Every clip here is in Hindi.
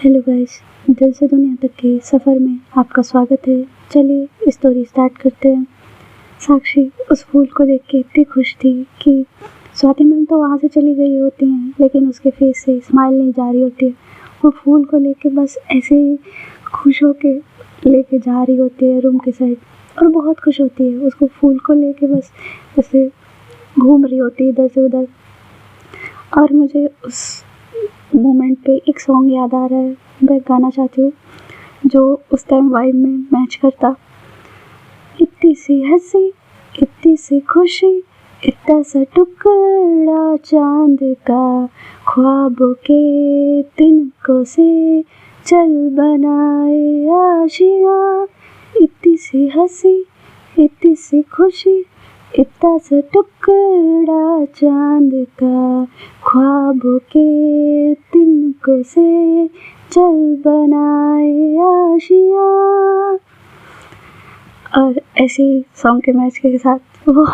हेलो गाइस, दिल से दुनिया तक के सफ़र में आपका स्वागत है। चलिए स्टोरी स्टार्ट करते हैं। साक्षी उस फूल को देख के इतनी खुश थी कि स्वाति मैम तो वहाँ से चली गई होती हैं, लेकिन उसके फेस से स्माइल नहीं जा रही होती है। वो फूल को लेके बस ऐसे ही खुश होके लेके जा रही होती है रूम के साइड, और बहुत खुश होती है। उसको फूल को लेके बस ऐसे घूम रही होती है इधर से उधर। और मुझे उस मोमेंट पे एक सॉन्ग याद आ रहा है, मैं गाना चाहती हूँ जो उस टाइम वाइब में मैच करता। इतनी सी हंसी, इतनी सी खुशी, इतना सा टुकड़ा चांद का, ख्वाबों के तिनकों से चल बनाए आशिया। इतनी सी हंसी, इतनी सी खुशी, इतना सा टुकड़ा चांद का, ख्वाबों के तिनकों से चल बनाए आशिया। और ऐसे ही सॉन्ग के मैच के साथ वो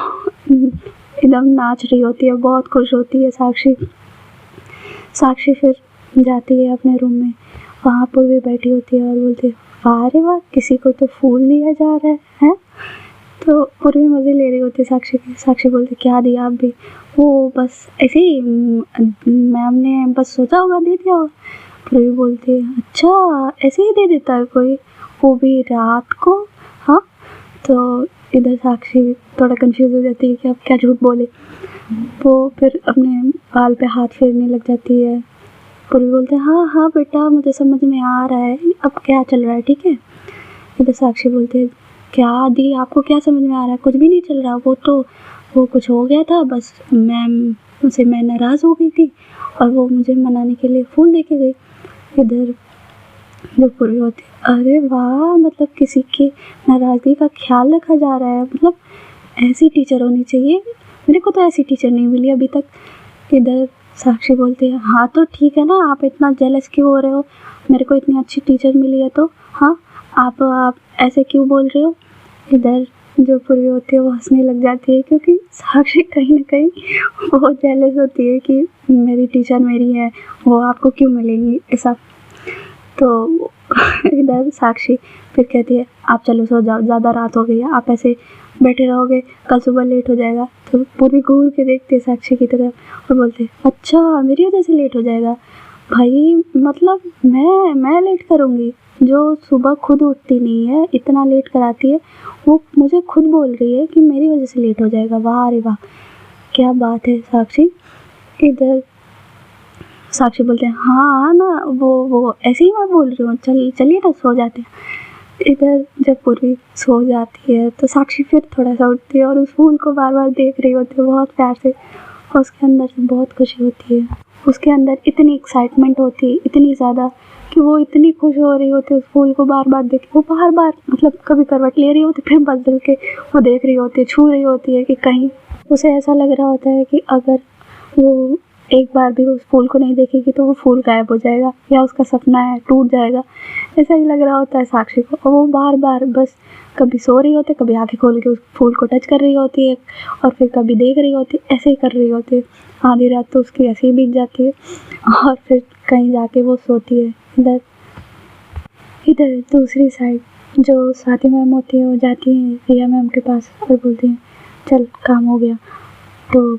एकदम नाच रही होती है, बहुत खुश होती है साक्षी फिर जाती है अपने रूम में। वहाँ पर भी बैठी होती है और बोलती है, वाह रे वाह, किसी को तो फूल दिया जा रहा है। तो पूर्वी मज़े ले रही होती है साक्षी की। साक्षी बोलती, क्या दिया आप भी? वो बस ऐसे ही मैम ने बस सोचा होगा दे दिया होगा। पूर्वी बोलती है, अच्छा ऐसे ही दे देता है कोई, वो भी रात को? हाँ। तो इधर साक्षी थोड़ा कंफ्यूज हो जाती है कि अब क्या झूठ बोले। वो फिर अपने बाल पे हाथ फेरने लग जाती है। पूर्वी बोलते हैं, हाँ हाँ बेटा, मुझे समझ में आ रहा है अब क्या चल रहा है, ठीक है। इधर साक्षी बोलते हैं, क्या दी, आपको क्या समझ में आ रहा है? कुछ भी नहीं चल रहा, वो कुछ हो गया था, बस मैम उनसे मैं नाराज़ हो गई थी और वो मुझे मनाने के लिए फूल दे के गई। इधर जो पूरी होती, अरे वाह, मतलब किसी की नाराज़गी का ख्याल रखा जा रहा है, मतलब ऐसी टीचर होनी चाहिए। मेरे को तो ऐसी टीचर नहीं मिली अभी तक। इधर साक्षी बोलती है, हाँ तो ठीक है ना, आप इतना जेलस क्यों हो रहे हो? मेरे को इतनी अच्छी टीचर मिली है तो हाँ, आप ऐसे क्यों बोल रहे हो? इधर जो पूरी होती है वो हंसने लग जाती है, क्योंकि साक्षी कहीं ना कहीं बहुत जेलस होती है कि मेरी टीचर मेरी है, वो आपको क्यों मिलेंगी ऐसा। तो इधर साक्षी फिर कहती है, आप चलो सो जाओ, ज़्यादा रात हो गई है, आप ऐसे बैठे रहोगे कल सुबह लेट हो जाएगा। तो पूरी घूर के देखते हैं साक्षी की तरफ और बोलते, अच्छा मेरी वजह से लेट हो जाएगा? भाई मतलब मैं लेट करूँगी? जो सुबह खुद उठती नहीं है, इतना लेट कराती है, वो मुझे खुद बोल रही है कि मेरी वजह से लेट हो जाएगा। वाह रे वाह, क्या बात है साक्षी। इधर साक्षी बोलते हैं, हाँ ना, वो ऐसे ही मैं बोल रही हूँ, चलिए ना सो जाते हैं। इधर जब पूर्वी सो जाती है तो साक्षी फिर थोड़ा सा उठती है और उस फूल को बार बार देख रही होती है बहुत प्यार से, और उसके अंदर से बहुत खुशी होती है। उसके अंदर इतनी एक्साइटमेंट होती है, इतनी ज़्यादा, कि वो इतनी खुश हो रही होती है उस फूल को बार बार देख के। वो बार बार मतलब कभी करवट ले रही होती, फिर बदल के वो देख रही होती है, छू रही होती है कि कहीं उसे ऐसा लग रहा होता है कि अगर वो एक बार भी उस फूल को नहीं देखेगी तो वो फूल गायब हो जाएगा, या उसका सपना है टूट जाएगा, ऐसा ही लग रहा होता है साक्षी को। और वो बार बार बस कभी सो रही होती है, कभी आंखें खोल के उस फूल को टच कर रही होती है, और फिर कभी देख रही होती है, ऐसे ही कर रही होती है। आधी रात तो उसकी ऐसे ही बीत जाती है और फिर कहीं जाके वो सोती है। इधर दूसरी साइड जो स्वाति मैम होती है वो जाती है रिया मैम के पास और बोलती हैं, चल काम हो गया। तो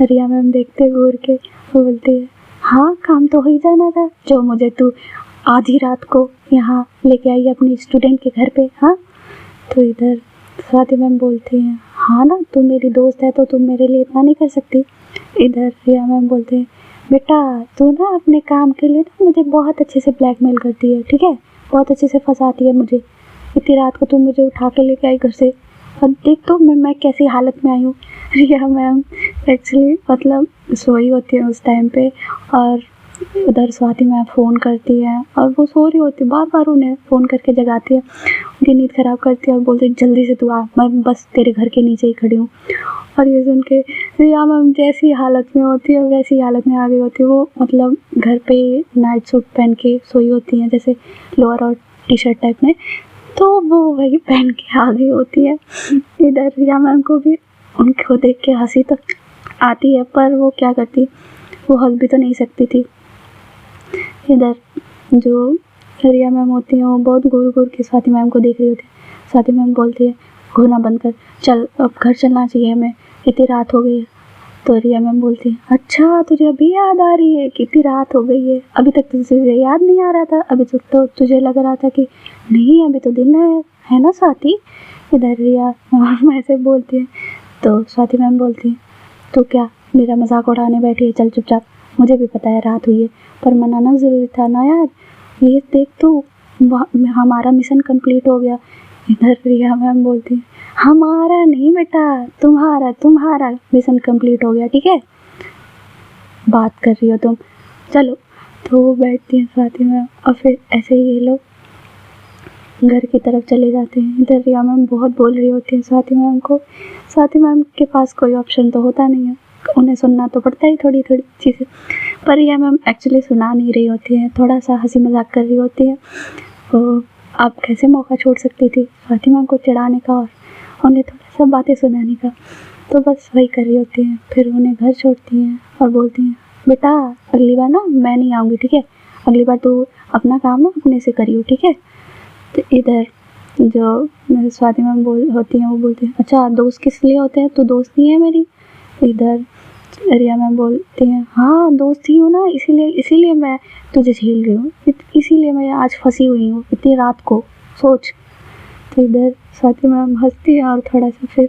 रिया मैम देखते घूर के वो बोलती है, हाँ काम तो हो ही जाना था, जो मुझे तू आधी रात को यहाँ लेके आई अपनी स्टूडेंट के घर पे। हाँ। तो इधर स्वाति मैम बोलती हैं, हाँ ना, तू मेरी दोस्त है तो तुम मेरे लिए इतना नहीं कर सकती। इधर रिया मैम बोलते हैं, बेटा तू ना अपने काम के लिए ना मुझे बहुत अच्छे से ब्लैकमेल करती है, ठीक है, बहुत अच्छे से फंसाती है मुझे। इतनी रात को तुम मुझे उठा के लेके आई घर से, और देख तो मैं कैसी हालत में आई हूँ। रिया मैम एक्चुअली मतलब सोई होती है उस टाइम पे, और उधर स्वाति मैम फ़ोन करती है और वो सो रही होती है, बार बार उन्हें फ़ोन करके जगाती है, उनकी नींद ख़राब करती है और बोलती है, जल्दी से तू आ, मैं बस तेरे घर के नीचे ही खड़ी हूँ। और ये सुन के रिया मैम जैसी हालत में होती है वैसी हालत में आ गई होती है। वो मतलब घर पे नाइट सूट पहन के सोई होती हैं, जैसे लोअर और टी शर्ट टाइप में, तो वो वही पहन के आ गई होती है। इधर रिया मैम को भी उनको देख के हंसी तो आती है, पर वो क्या करती, वो हंस भी तो नहीं सकती थी। इधर जो रिया मैम होती हैं वो बहुत घूर घूर के स्वाति मैम को देख रही होती है। स्वाति मैम बोलती है घूरना बंद कर, चल अब घर चलना चाहिए हमें, इतनी रात हो गई है। तो रिया मैम बोलती है अच्छा तुझे अभी याद आ रही है कि इतनी रात हो गई है, अभी तक तो तुझे याद नहीं आ रहा था, अभी तक तो तुझे लग रहा था कि नहीं अभी तो दिन है ना स्वाति। इधर रिया मैम ऐसे बोलती है तो स्वाति मैम बोलती है तो क्या मेरा मजाक उड़ाने बैठी है, चल चुपचाप, मुझे भी पता है रात हुई है पर मनाना ज़रूरी था ना यार, ये देख तू हमारा मिशन कंप्लीट हो गया। इधर रिया मैम बोलती है हमारा नहीं बेटा, तुम्हारा मिशन कंप्लीट हो गया, ठीक है बात कर रही हो तुम, चलो। तो वो बैठती है स्वाति मैम और फिर ऐसे ही ये लोग घर की तरफ चले जाते हैं। इधर रिया मैम बहुत बोल रही होती है स्वाति मैम को। स्वाति मैम के पास कोई ऑप्शन तो होता नहीं है, उन्हें सुनना तो पड़ता ही थोड़ी थोड़ी चीज़ें, पर रिया मैम एक्चुअली सुना नहीं रही होती है, थोड़ा सा हंसी मजाक कर रही होती है। तो आप कैसे मौका छोड़ सकती थी स्वाति मैम को चिढ़ाने का और उन्हें थोड़ा सा बातें सुनाने का, तो बस वही कर रही होती हैं। फिर उन्हें घर छोड़ती हैं और बोलती हैं बेटा अगली बार ना मैं नहीं आऊँगी, ठीक है, अगली बार तो अपना काम ना अपने से करियो, ठीक है। तो इधर जो स्वाति मैम होती हैं वो बोलती हैं अच्छा दोस्त किस लिए होते हैं, तो दोस्त नहीं है मेरी। इधर रिया मैम बोलती हैं हाँ दोस्त ही हूँ ना, इसीलिए मैं तुझे झेल रही हूँ, इसीलिए मैं आज फंसी हुई हूँ इतनी रात को, सोच। तो इधर स्वाति मैम हंसती है और थोड़ा सा फिर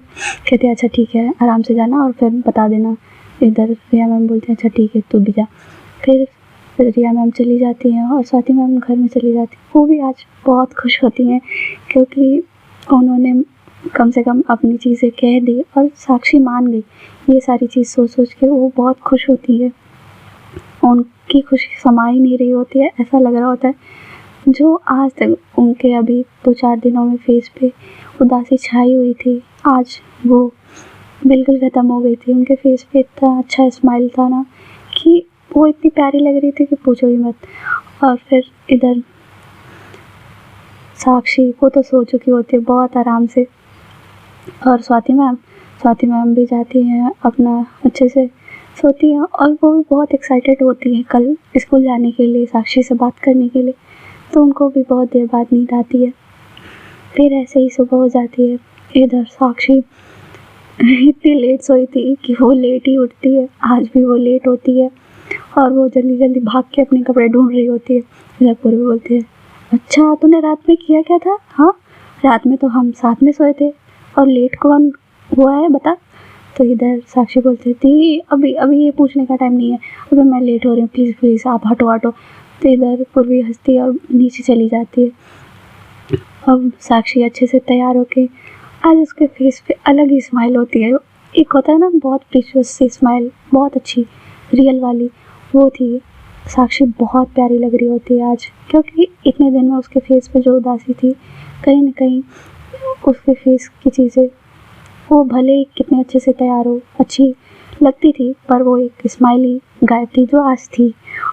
कहती है अच्छा ठीक है आराम से जाना और फिर बता देना। इधर रिया मैम बोलती है अच्छा ठीक है तू भी जा। फिर रिया मैम चली जाती हैं और स्वाति मैम घर में चली जाती हैं। वो भी आज बहुत खुश होती हैं क्योंकि उन्होंने कम से कम अपनी चीज़ें कह दी और साक्षी मान गई। ये सारी चीज़ सोच सोच के वो बहुत खुश होती है, उनकी खुशी समा ही नहीं रही होती है, ऐसा लग रहा होता है जो आज तक उनके अभी 2-4 दिनों में फेस पे उदासी छाई हुई थी आज वो बिल्कुल ख़त्म हो गई थी। उनके फेस पे इतना अच्छा स्माइल था ना कि वो इतनी प्यारी लग रही थी कि पूछो ही मत। और फिर इधर साक्षी वो तो सो चुकी होती है बहुत आराम से, और स्वाति मैम भी जाती हैं अपना अच्छे से सोती हैं और वो भी बहुत एक्साइटेड होती हैं कल स्कूल जाने के लिए, साक्षी से बात करने के लिए। तो उनको भी बहुत देर बाद नींद आती है। फिर ऐसे ही सुबह हो जाती है। इधर साक्षी इतनी लेट सोई थी कि वो लेट ही उठती है, आज भी वो लेट होती है और वो जल्दी जल्दी भाग के अपने कपड़े ढूंढ रही होती है। इधर पूर्वी बोलती है अच्छा तूने रात में किया क्या था, हाँ रात में तो हम साथ में सोए थे और लेट कौन हुआ है बता। तो इधर साक्षी बोलती थी अभी ये पूछने का टाइम नहीं है, अभी मैं लेट हो रही हूँ, प्लीज़ आप हटो। तो इधर पूर्वी हंसती है और नीचे चली जाती है। अब साक्षी अच्छे से तैयार होके आज उसके फेस पे अलग ही स्माइल होती है, एक होता है ना बहुत प्रीशियस सी स्माइल, बहुत अच्छी रियल वाली, वो थी। साक्षी बहुत प्यारी लग रही होती है आज, क्योंकि इतने दिन में उसके फेस पे जो उदासी थी कहीं ना कहीं उसके फेस की चीज़ें वो भले ही कितने अच्छे से तैयार हो अच्छी लगती थी, पर वो एक स्माइली गायब थी जो आज थी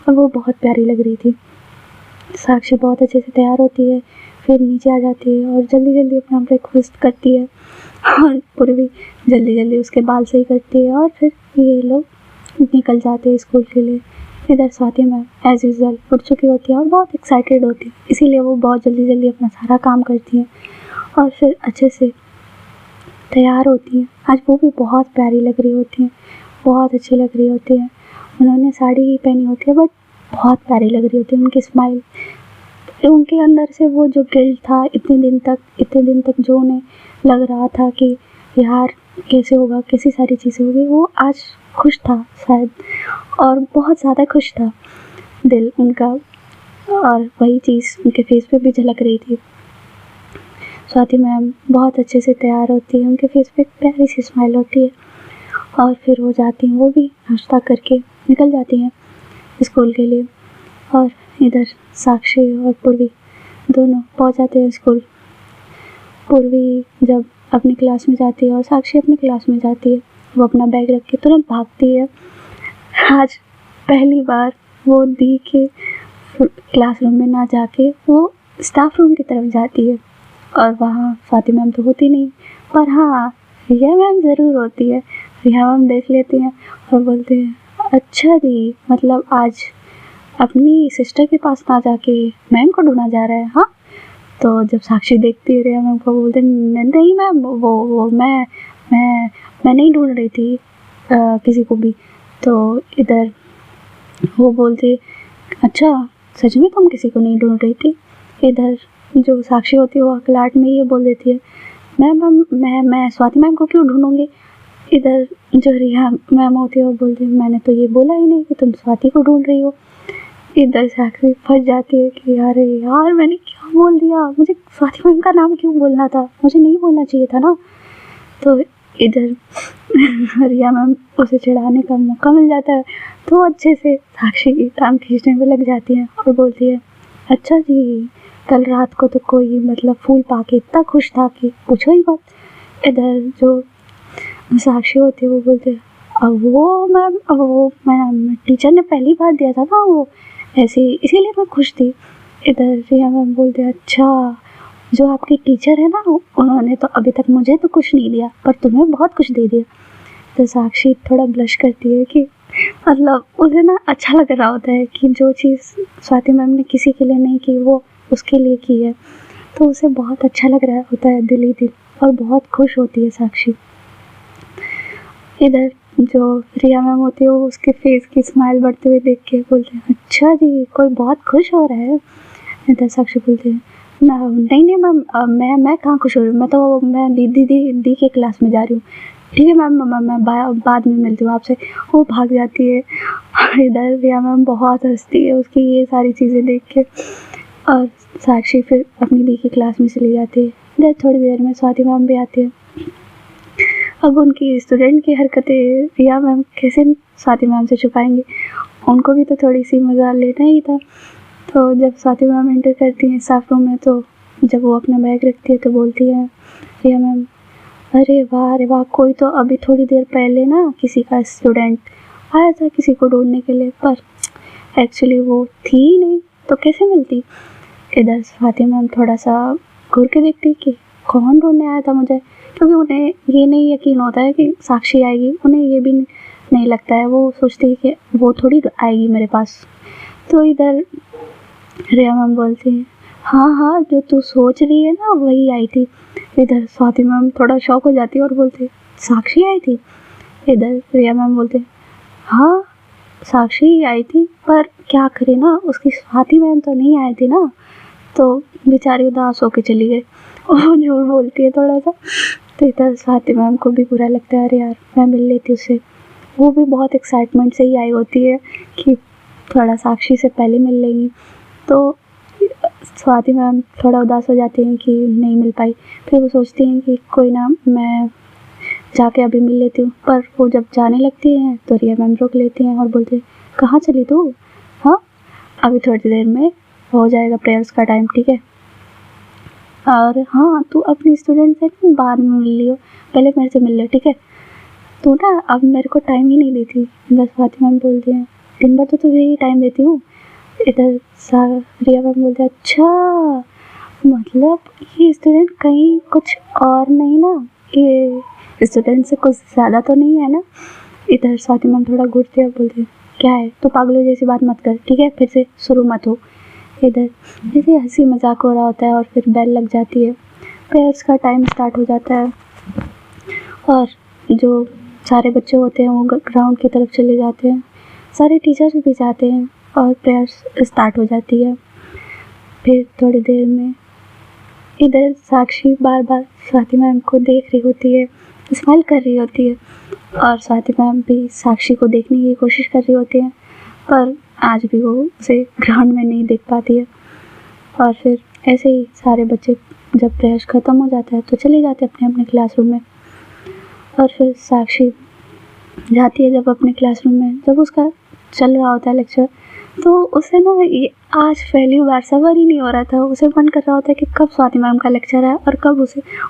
और वो बहुत प्यारी लग रही थी। साक्षी बहुत अच्छे से तैयार होती है, फिर नीचे आ जाती है और जल्दी जल्दी अपना ब्रेकफास्ट करती है और पूरी जल्दी जल्दी उसके बाल सही करती है और फिर ये लोग निकल जाते हैं स्कूल के लिए। इधर स्वाति मैम एज यूजल उठ चुकी होती है और बहुत एक्साइटेड होती है, इसीलिए वो बहुत जल्दी जल्दी अपना सारा काम करती हैं और फिर अच्छे से तैयार होती हैं। आज वो भी बहुत प्यारी लग रही होती हैं, बहुत अच्छी लग रही होती है। उन्होंने साड़ी ही पहनी होती है बट बहुत प्यारी लग रही होती है। उनकी स्माइल, उनके अंदर से वो जो गिल्ट था इतने दिन तक जो उन्हें लग रहा था कि यार कैसे होगा, कैसी सारी चीज़ें होगी, वो आज खुश था शायद, और बहुत ज़्यादा खुश था दिल उनका, और वही चीज़ उनके फेस पे भी झलक रही थी। स्वाति मैम बहुत अच्छे से तैयार होती है, उनके फेस पे एक प्यारी सी स्माइल होती है और फिर वो जाती हैं, वो भी नाश्ता करके निकल जाती हैं स्कूल के लिए। और इधर साक्षी और पूर्वी दोनों पहुंच जाते हैं स्कूल। पूर्वी जब अपनी क्लास में जाती है और साक्षी अपनी क्लास में जाती है, वो अपना बैग रख के तुरंत भागती है। आज पहली बार वो दी के क्लासरूम में ना जाके वो स्टाफ रूम की तरफ जाती है और वहाँ स्वाति मैम तो होती नहीं, पर हाँ रिया मैम ज़रूर होती है। रिया मैम देख लेती हैं और बोलती हैं अच्छा जी, मतलब आज अपनी सिस्टर के पास ना जाके मैम को ढूंढा जा रहा है। हाँ, तो जब साक्षी देखती है रिया मैम को, बोलते नहीं मैम, वो मैं नहीं ढूंढ रही थी किसी को भी। तो इधर वो बोलते अच्छा सच में तुम किसी को नहीं ढूंढ रही थी? इधर जो साक्षी होती है वो अकलाहट में ये बोल देती है मैं स्वाति मैम को क्यों ढूंढूंगी? इधर जो रिया मैम होती है वो बोलती है मैंने तो ये बोला ही नहीं कि तुम स्वाति को ढूंढ रही हो। इधर साक्षी फंस जाती है कि अरे यार मैंने क्या बोल दिया, मुझे स्वाति मैम का नाम क्यों बोलना था, मुझे नहीं बोलना चाहिए था ना। तो इधर रिया मैम उसे चिढ़ाने का मौका मिल जाता है, तो अच्छे से साक्षी की टांग खींचने में लग जाती है और बोलती है अच्छा जी, कल रात को तो कोई मतलब फूल पाके इतना खुश था कि पूछो ही मत। इधर जो साक्षी होती है वो बोलते है अब वो मैम टीचर ने पहली बार दिया था ना वो ऐसे, इसीलिए मैं खुश थी। इधर रिया मैम बोलते हैं अच्छा, जो आपकी टीचर है ना उन्होंने तो अभी तक मुझे तो कुछ नहीं दिया पर तुम्हें बहुत कुछ दे दिया। तो साक्षी थोड़ा ब्लश करती है कि मतलब उसे ना अच्छा लग रहा होता है कि जो चीज़ स्वाति मैम ने किसी के लिए नहीं की वो उसके लिए की है, तो उसे बहुत अच्छा लग रहा होता है दिल ही दिल, और बहुत खुश होती है साक्षी। इधर जो रिया मैम होती है वो उसके फेस की स्माइल बढ़ते हुए देख के बोलते हैं अच्छा जी, कोई बहुत खुश हो रहा है। इधर साक्षी बोलती है नहीं मैम, मैं कहाँ खुश हो रही हूँ, मैं दी के क्लास में जा रही हूँ। ठीक है मैम, मैं बाद में मिलती हूँ आपसे। वो भाग जाती है। इधर रिया मैम बहुत हंसती है उसकी ये सारी चीज़ें देख के, और साक्षी फिर अपनी दी की क्लास में चली जाती है। इधर थोड़ी देर में स्वाति मैम भी आती है। अब उनकी स्टूडेंट की हरकतें रिया मैम कैसे स्वाति मैम से छुपाएंगी, उनको भी तो थोड़ी सी मज़ा लेना ही था। तो जब स्वाति मैम एंटर करती हैं स्टाफ रूम में, तो जब वो अपना बैग रखती है तो बोलती है रिया मैम अरे वाह, कोई तो अभी थोड़ी देर पहले ना किसी का स्टूडेंट आया था किसी को ढूंढने के लिए, पर एक्चुअली वो थी ही नहीं, तो कैसे मिलती। इधर स्वाति मैम थोड़ा सा घूर के देखती कि कौन ढूंढने आया था मुझे, क्योंकि उन्हें ये नहीं यकीन होता है कि साक्षी आएगी, उन्हें ये भी नहीं लगता है, वो सोचती है कि वो थोड़ी आएगी मेरे पास। तो इधर रिया मैम बोलती है हाँ, जो तू सोच रही है ना वही आई थी। इधर स्वाति मैम थोड़ा शॉक हो जाती है और बोलती है साक्षी आई थी? इधर रिया मैम बोलते हाँ, साक्षी ही आई थी, पर क्या करे ना, उसकी स्वाति मैम तो नहीं आई थी ना, तो बेचारी उदास होके चली गई। और झूठ बोलती है थोड़ा सा। तो इधर स्वाति मैम को भी बुरा लगता है, अरे यार मैं मिल लेती उससे, वो भी बहुत एक्साइटमेंट से ही आई होती है कि थोड़ा साक्षी से पहले मिल लेंगी। तो स्वाति मैम थोड़ा उदास हो जाती हैं कि नहीं मिल पाई। फिर वो सोचती हैं कि कोई ना, मैं जाके अभी मिल लेती हूँ। पर वो जब जाने लगती हैं तो रिया मैम रोक लेती हैं और बोलते कहाँ चली तू? हाँ, अभी थोड़ी देर में हो जाएगा प्रेयर्स का टाइम, ठीक है? और हाँ, तू अपनी स्टूडेंट से बाद में मिल लियो, पहले मेरे से मिल ले, ठीक है? तू ना अब मेरे को टाइम ही नहीं देती। इधर स्वाति मैम बोलती हैं दिन भर तो तुझे ही टाइम देती हूँ। इधर रिया मैम बोलते हैं अच्छा, मतलब ये स्टूडेंट कहीं कुछ और नहीं ना, ये स्टूडेंट से कुछ ज़्यादा तो नहीं है ना? इधर स्वाति मैम थोड़ा घूरती है और बोलती है क्या है, तो पागलों जैसी बात मत कर, ठीक है? फिर से शुरू मत हो। इधर जैसे हंसी मजाक हो रहा होता है और फिर बेल लग जाती है, प्रेयर्स का टाइम स्टार्ट हो जाता है, और जो सारे बच्चे होते हैं वो ग्राउंड की तरफ चले जाते हैं, सारे टीचर्स भी जाते हैं और प्रेयर्स स्टार्ट हो जाती है। फिर थोड़ी देर में इधर साक्षी बार बार स्वाति मैम को देख रही होती है, स्माइल कर रही होती है, और स्वाति मैम भी साक्षी को देखने की कोशिश कर रही होती है, पर आज भी वो उसे ग्राउंड में नहीं देख पाती है। और फिर ऐसे ही सारे बच्चे जब प्रेयर्स ख़त्म हो जाता है तो चले जाते हैं अपने अपने क्लासरूम में। और फिर साक्षी जाती है जब अपने क्लासरूम में, जब उसका चल रहा होता है लेक्चर, तो उसे ना ये आज पहली बार सबर ही नहीं हो रहा था, उसे मन कर रहा होता है कि कब स्वाति मैम का लेक्चर है और कब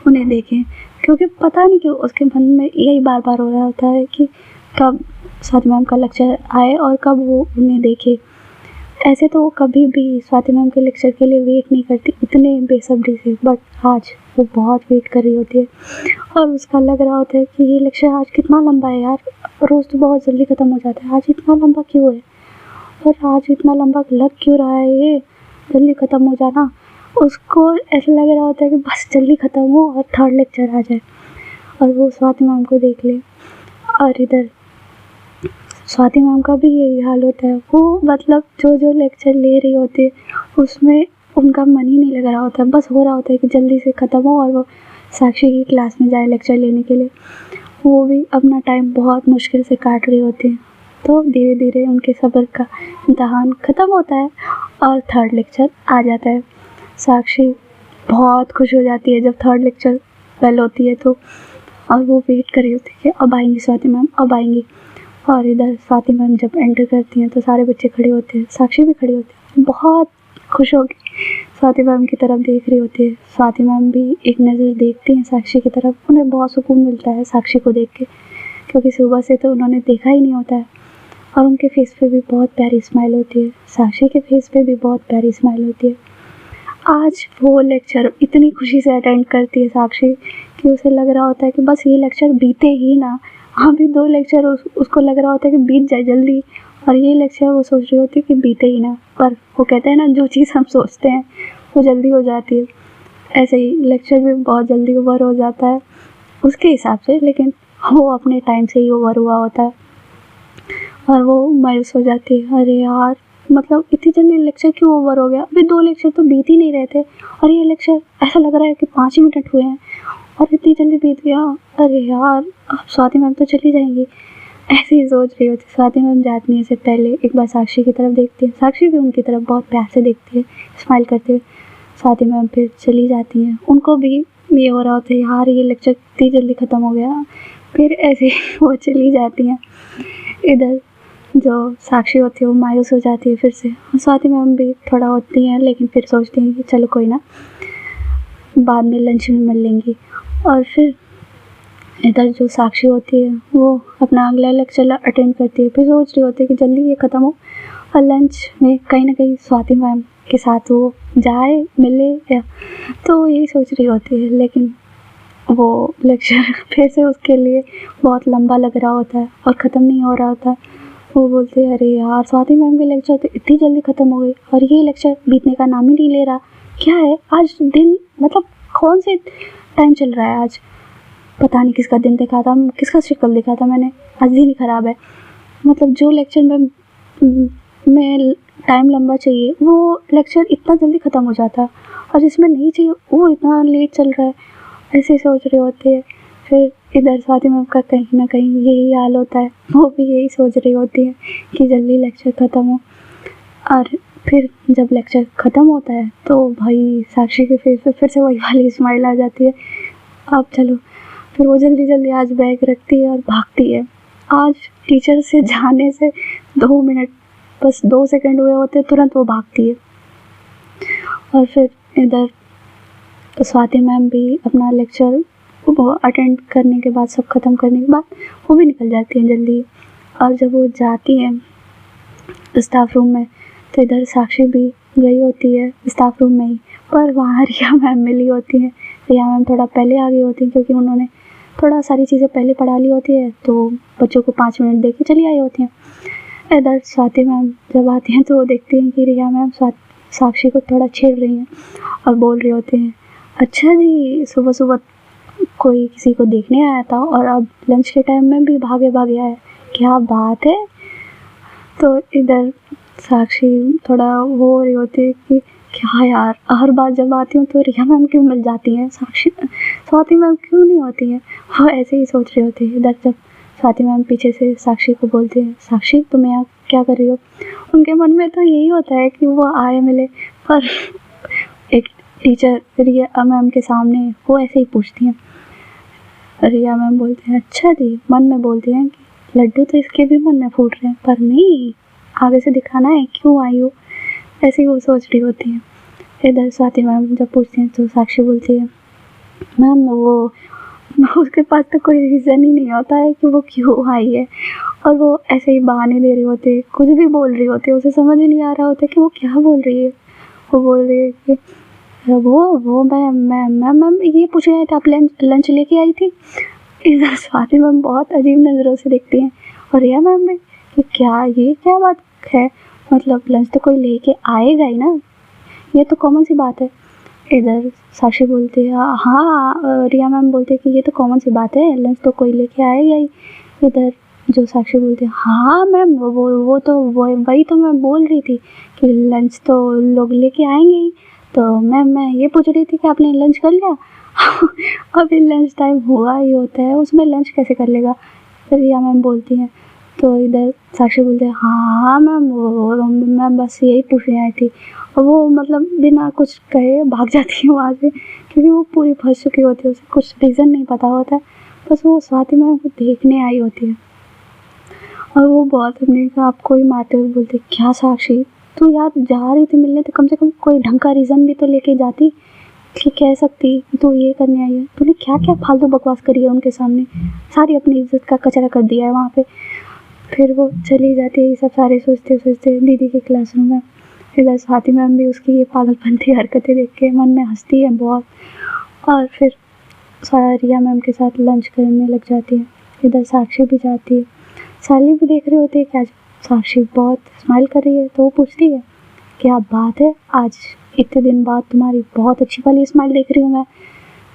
उन्हें देखें, क्योंकि पता नहीं क्यों उसके मन में यही बार बार हो रहा होता है कि कब स्वाति मैम का लेक्चर आए और कब वो उन्हें देखे। ऐसे तो वो कभी भी स्वाति मैम के लेक्चर के लिए वेट नहीं करती इतने बेसब्री से, बट आज वो बहुत वेट कर रही होती है, और उसका लग रहा होता है कि ये लेक्चर आज कितना लंबा है यार, रोज़ तो बहुत जल्दी ख़त्म हो जाता है, आज इतना लंबा क्यों है। और आज इतना लंबा लग क्यों रहा है, ये जल्दी ख़त्म हो जाना। उसको ऐसा लग रहा होता है कि बस जल्दी ख़त्म हो और थर्ड लेक्चर आ जाए और वो स्वाति मैम को देख ले। और इधर स्वाति मैम का भी यही हाल होता है, वो मतलब जो जो लेक्चर ले रही होती है उसमें उनका मन ही नहीं लग रहा होता है, बस हो रहा होता है कि जल्दी से ख़त्म हो और वो साक्षी की क्लास में जाए लेक्चर लेने के लिए। वो भी अपना टाइम बहुत मुश्किल से काट रही होती है। तो धीरे धीरे उनके सब्र का इम्तहान ख़त्म होता है और थर्ड लेक्चर आ जाता है। साक्षी बहुत खुश हो जाती है जब थर्ड लेक्चर बेल होती है तो, और वो वेट कर रही होती है कि अब आएंगी स्वाति मैम, अब आएंगी। और इधर स्वाति मैम जब एंटर करती हैं तो सारे बच्चे खड़े होते हैं, साक्षी भी खड़ी होती है, बहुत खुश होकर स्वाति मैम की तरफ देख रही होती है। स्वाति मैम भी एक नज़र देखती हैं साक्षी की तरफ, उन्हें बहुत सुकून मिलता है साक्षी को देख के, क्योंकि सुबह से तो उन्होंने देखा ही नहीं होता है। और उनके फेस पे भी बहुत प्यारी स्माइल होती है, साक्षी के फेस पे भी बहुत प्यारी स्माइल होती है। आज वो लेक्चर इतनी खुशी से अटेंड करती है साक्षी कि उसे लग रहा होता है कि बस ये लेक्चर बीते ही ना। अभी 2 लेक्चर उसको लग रहा होता है कि बीत जाए जल्दी, और ये लेक्चर वो सोच रही होती है कि बीते ही ना। पर वो कहते हैं ना, जो चीज़ हम सोचते हैं वो जल्दी हो जाती है। ऐसे ही लेक्चर भी बहुत जल्दी ओवर हो जाता है उसके हिसाब से, लेकिन वो अपने टाइम से ही ओवर हुआ होता है। और वो मायूस हो जाती है, अरे यार मतलब इतनी जल्दी लेक्चर क्यों ओवर हो गया, अभी 2 लेक्चर तो बीत ही नहीं रहे थे और ये लेक्चर ऐसा लग रहा है कि 5 ही मिनट हुए हैं और इतनी जल्दी बीत गया। अरे यार अब स्वाति मैम तो चली जाएंगी, ऐसे ही सोच रही होती। स्वाति मैम जाने से पहले एक बार साक्षी की तरफ देखती है, साक्षी भी उनकी तरफ बहुत प्यार से देखती है, स्माइल करते हुए। स्वाति मैम फिर चली जाती हैं, उनको भी ये हो रहा होता है यार ये लेक्चर इतनी जल्दी ख़त्म हो गया। फिर ऐसे ही वो चली जाती हैं। इधर जो साक्षी होती है वो मायूस हो जाती है फिर से, स्वाति मैम भी थोड़ा होती हैं, लेकिन फिर सोचती हैं कि चलो कोई ना, बाद में लंच में मिल लेंगी। और फिर इधर जो साक्षी होती है वो अपना अगला लेक्चर अटेंड करती है, फिर सोच रही होती है कि जल्दी ये ख़त्म हो और लंच में कहीं ना कहीं स्वाति मैम के साथ वो जाए मिले, या तो यही सोच रही होती है। लेकिन वो लेक्चर फिर से उसके लिए बहुत लंबा लग रहा होता है और ख़त्म नहीं हो रहा होता। वो बोलते हैं अरे यार स्वाति मैम के लेक्चर तो इतनी जल्दी ख़त्म हो गई और ये लेक्चर बीतने का नाम ही नहीं ले रहा। क्या है आज दिन, मतलब कौन से टाइम चल रहा है आज, पता नहीं किसका दिन देखा था, किसका शक्ल देखा था मैंने, आज दिन ही ख़राब है। मतलब जो लेक्चर में टाइम लंबा चाहिए वो लेक्चर इतना जल्दी ख़त्म हो जाता है, और जिसमें नहीं चाहिए वो इतना लेट चल रहा है। ऐसे सोच रहे होते हैं। फिर इधर स्वाति मैम का कहीं ना कहीं यही हाल होता है, वो भी यही सोच रही होती है कि जल्दी लेक्चर ख़त्म हो। और फिर जब लेक्चर ख़त्म होता है तो भाई साक्षी के फेस पे फिर से वही वाली स्माइल आ जाती है। अब चलो, फिर वो जल्दी जल्दी आज बैग रखती है और भागती है। आज टीचर से जाने से 2 मिनट, बस 2 सेकंड हुए होते तुरंत वो भागती है। और फिर इधर स्वाति मैम भी अपना लेक्चर वो अटेंड करने के बाद, सब ख़त्म करने के बाद वो भी निकल जाती हैं जल्दी। और जब वो जाती हैं स्टाफ रूम में तो इधर साक्षी भी गई होती है स्टाफ रूम में ही, पर वहाँ रिया मैम मिली होती हैं। रिया मैम थोड़ा पहले आ गई होती हैं क्योंकि उन्होंने थोड़ा सारी चीज़ें पहले पढ़ा ली होती है, तो बच्चों को 5 मिनट दे के चली आई होती हैं। इधर स्वाति मैम जब आती हैं तो वो देखती हैं कि रिया मैम साक्षी को थोड़ा छेड़ रही हैं और बोल रही होती हैं, अच्छा जी सुबह सुबह कोई किसी को देखने आया था और अब लंच के टाइम में भी भागे भागे आया, क्या बात है। तो इधर साक्षी थोड़ा वो हो रही होती है कि क्या यार, हर बार जब आती हूँ तो रिया मैम क्यों मिल जाती हैं, स्वाति मैम क्यों नहीं होती हैं। वो ऐसे ही सोच रही होती है। इधर जब स्वाति मैम पीछे से साक्षी को बोलती हैं, साक्षी तुम यहाँ क्या कर रही हो, उनके मन में तो यही होता है कि वो आए मिले, पर एक टीचर रिया मैम के सामने वो ऐसे ही पूछती हैं। रिया मैम बोलते हैं, अच्छा जी, मन में बोलती हैं कि लड्डू तो इसके भी मन में फूट रहे हैं, पर नहीं, आगे से दिखाना है क्यों आई हो, ऐसे ही वो सोच रही होती हैं। इधर स्वाति मैम जब पूछती हैं तो साक्षी बोलती है, मैम वो उसके पास तो कोई रीज़न ही नहीं होता है कि वो क्यों आई है, और वो ऐसे ही बहाने दे रही होती है, कुछ भी बोल रही होती है, उसे समझ ही नहीं आ रहा होता कि वो क्या बोल रही है। वो बोल रही है कि वो मैम ये पूछ रहे थे आप लंच लेके आई थी। इधर स्वाति मैम बहुत अजीब नज़रों से देखती हैं और रिया मैम भी कि क्या ये क्या बात है, मतलब लंच तो कोई लेके आएगा ही ना, ये तो कॉमन सी बात है। इधर साक्षी बोलती है हाँ, रिया मैम बोलते हैं कि ये तो कॉमन सी बात है, लंच तो कोई लेके आएगा ही। इधर जो साक्षी बोलती है हाँ मैम, वो तो वही तो मैं बोल रही थी कि लंच तो लोग लेके आएंगे ही। तो मैम मैं ये पूछ रही थी कि आपने लंच कर लिया? अभी लंच टाइम हुआ ही होता है, उसमें लंच कैसे कर लेगा? रिया मैम बोलती हैं। तो इधर साक्षी बोलते हैं हाँ मैम, वो मैं बस यही पूछने आई थी। और वो मतलब बिना कुछ कहे भाग जाती है वहाँ से, क्योंकि वो पूरी फंस चुकी होती है, उसे कुछ रीज़न नहीं पता होता है, बस वो स्वाति मैम को देखने आई होती है। और वो बहुत अपने आप को ही मारते हुए बोलते क्या साक्षी, तू यार जा रही थी मिलने तो कम से कम कोई ढंग का रीज़न भी तो लेके जाती कि कह सकती तू ये करने आई है। तूने क्या क्या फालतू बकवास करी है उनके सामने, सारी अपनी इज्जत का कचरा कर दिया है वहाँ पे। फिर वो चली जाती है, ये सब सारे सोचते सोचते दीदी के क्लासरूम में। इधर स्वाति मैम भी उसकी ये पागलपंती हरकतें देख के मन में हंसती है बहुत, और फिर रिया मैम के साथ लंच करने लग जाती है। इधर साक्षी भी जाती है, साली भी देख रही होती है कि आज साक्षी बहुत स्माइल कर रही है, तो वो पूछती है क्या बात है, आज इतने दिन बाद तुम्हारी बहुत अच्छी वाली स्माइल देख रही हूँ मैं।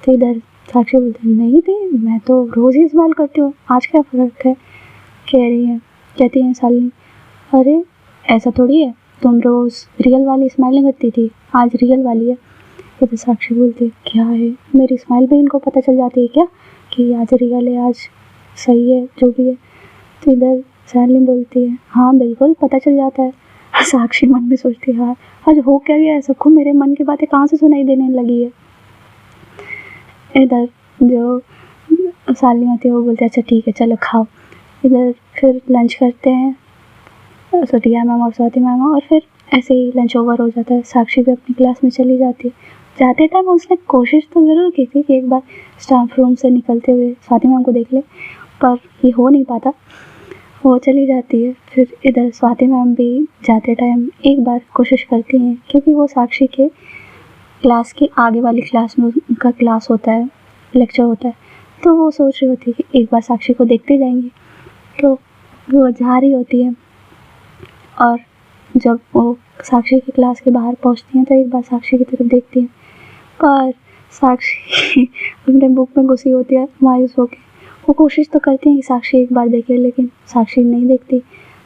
तो इधर साक्षी बोलती है नहीं दी, मैं तो रोज़ ही स्माइल करती हूँ, आज क्या फ़र्क है? कहती है साली अरे ऐसा थोड़ी है, तुम रोज़ रियल वाली स्माइल नहीं करती थी, आज रियल वाली है। ये तो साक्षी बोलती है क्या है, मेरी स्माइल भी इनको पता चल जाती है क्या कि आज रियल है, आज सही है जो भी है? तो इधर साली बोलती है हाँ बिल्कुल पता चल जाता है। साक्षी मन में सोचती है आज हो क्या गया है, सबको मेरे मन की बातें कहाँ से सुनाई देने लगी है। इधर जो साली होती है वो बोलती है अच्छा ठीक है चलो खाओ। इधर फिर लंच करते हैं रिया मैम और स्वाति मैम, और फिर ऐसे ही लंच ओवर हो जाता है। साक्षी भी अपनी क्लास में चली जाती है। जाते टाइम उसने कोशिश तो ज़रूर की थी कि एक बार स्टाफ रूम से निकलते हुए स्वाति मैम को देख ले, पर ये हो नहीं पाता, वो चली जाती है। फिर इधर स्वाति मैम भी जाते टाइम एक बार कोशिश करती हैं, क्योंकि वो साक्षी के क्लास के आगे वाली क्लास में उनका क्लास होता है, लेक्चर होता है, तो वो सोच रही होती है कि एक बार साक्षी को देखते जाएंगे। तो वो जा रही होती है, और जब वो साक्षी की क्लास के बाहर पहुंचती हैं तो एक बार साक्षी की तरफ देखती हैं, पर साक्षी अपने बुक में घुसी होती है मायूस होकर। वो कोशिश तो करती हैं कि साक्षी एक बार देखे, लेकिन साक्षी नहीं देखती,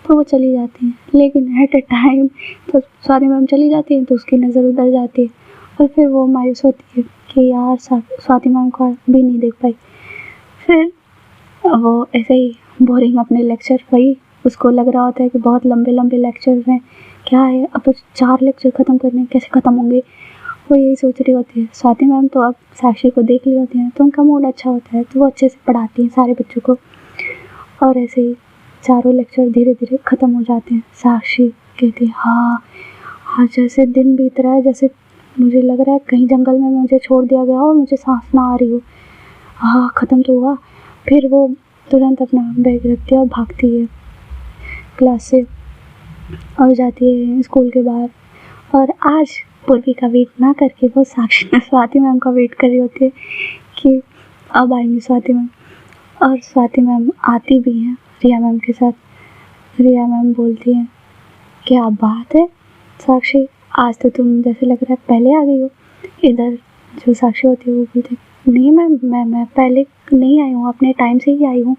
तो वो चली जाती हैं। लेकिन एट ए टाइम तो स्वाति मैम चली जाती हैं तो उसकी नज़र उधर जाती है, और फिर वो मायूस होती है कि यार स्वाति मैम को भी नहीं देख पाई। फिर वो ऐसे ही बोरिंग अपने लेक्चर, वही उसको लग रहा होता है कि बहुत लंबे लंबे लेक्चर हैं, क्या है अब 4 लेक्चर ख़त्म करने, कैसे ख़त्म होंगे, वो यही सोच रही होती है। स्वाति मैम तो अब साक्षी को देख ली होती हैं, तो उनका मूड अच्छा होता है, तो वो अच्छे से पढ़ाती हैं सारे बच्चों को, और ऐसे ही चारों लेक्चर धीरे धीरे ख़त्म हो जाते हैं। साक्षी कहती है हाँ जैसे दिन बीत रहा है, जैसे मुझे लग रहा है कहीं जंगल में मुझे छोड़ दिया गया हो और मुझे सांस ना आ रही हो। हाँ ख़त्म तो हुआ। फिर वो तुरंत अपना बैग रखती है और भागती है क्लास से, और जाती है स्कूल के बाहर। और आज पूर्वी का वेट ना करके वो साक्षी स्वाति मैम का वेट कर रही होती है कि अब आएंगी स्वाति मैम। और स्वाति मैम आती भी हैं रिया मैम के साथ। रिया मैम बोलती हैं क्या बात है साक्षी, आज तो तुम जैसे लग रहा है पहले आ गई हो। इधर जो साक्षी होती है वो बोलती है नहीं मैम, मैं पहले नहीं आई हूँ, अपने टाइम से ही आई हूँ,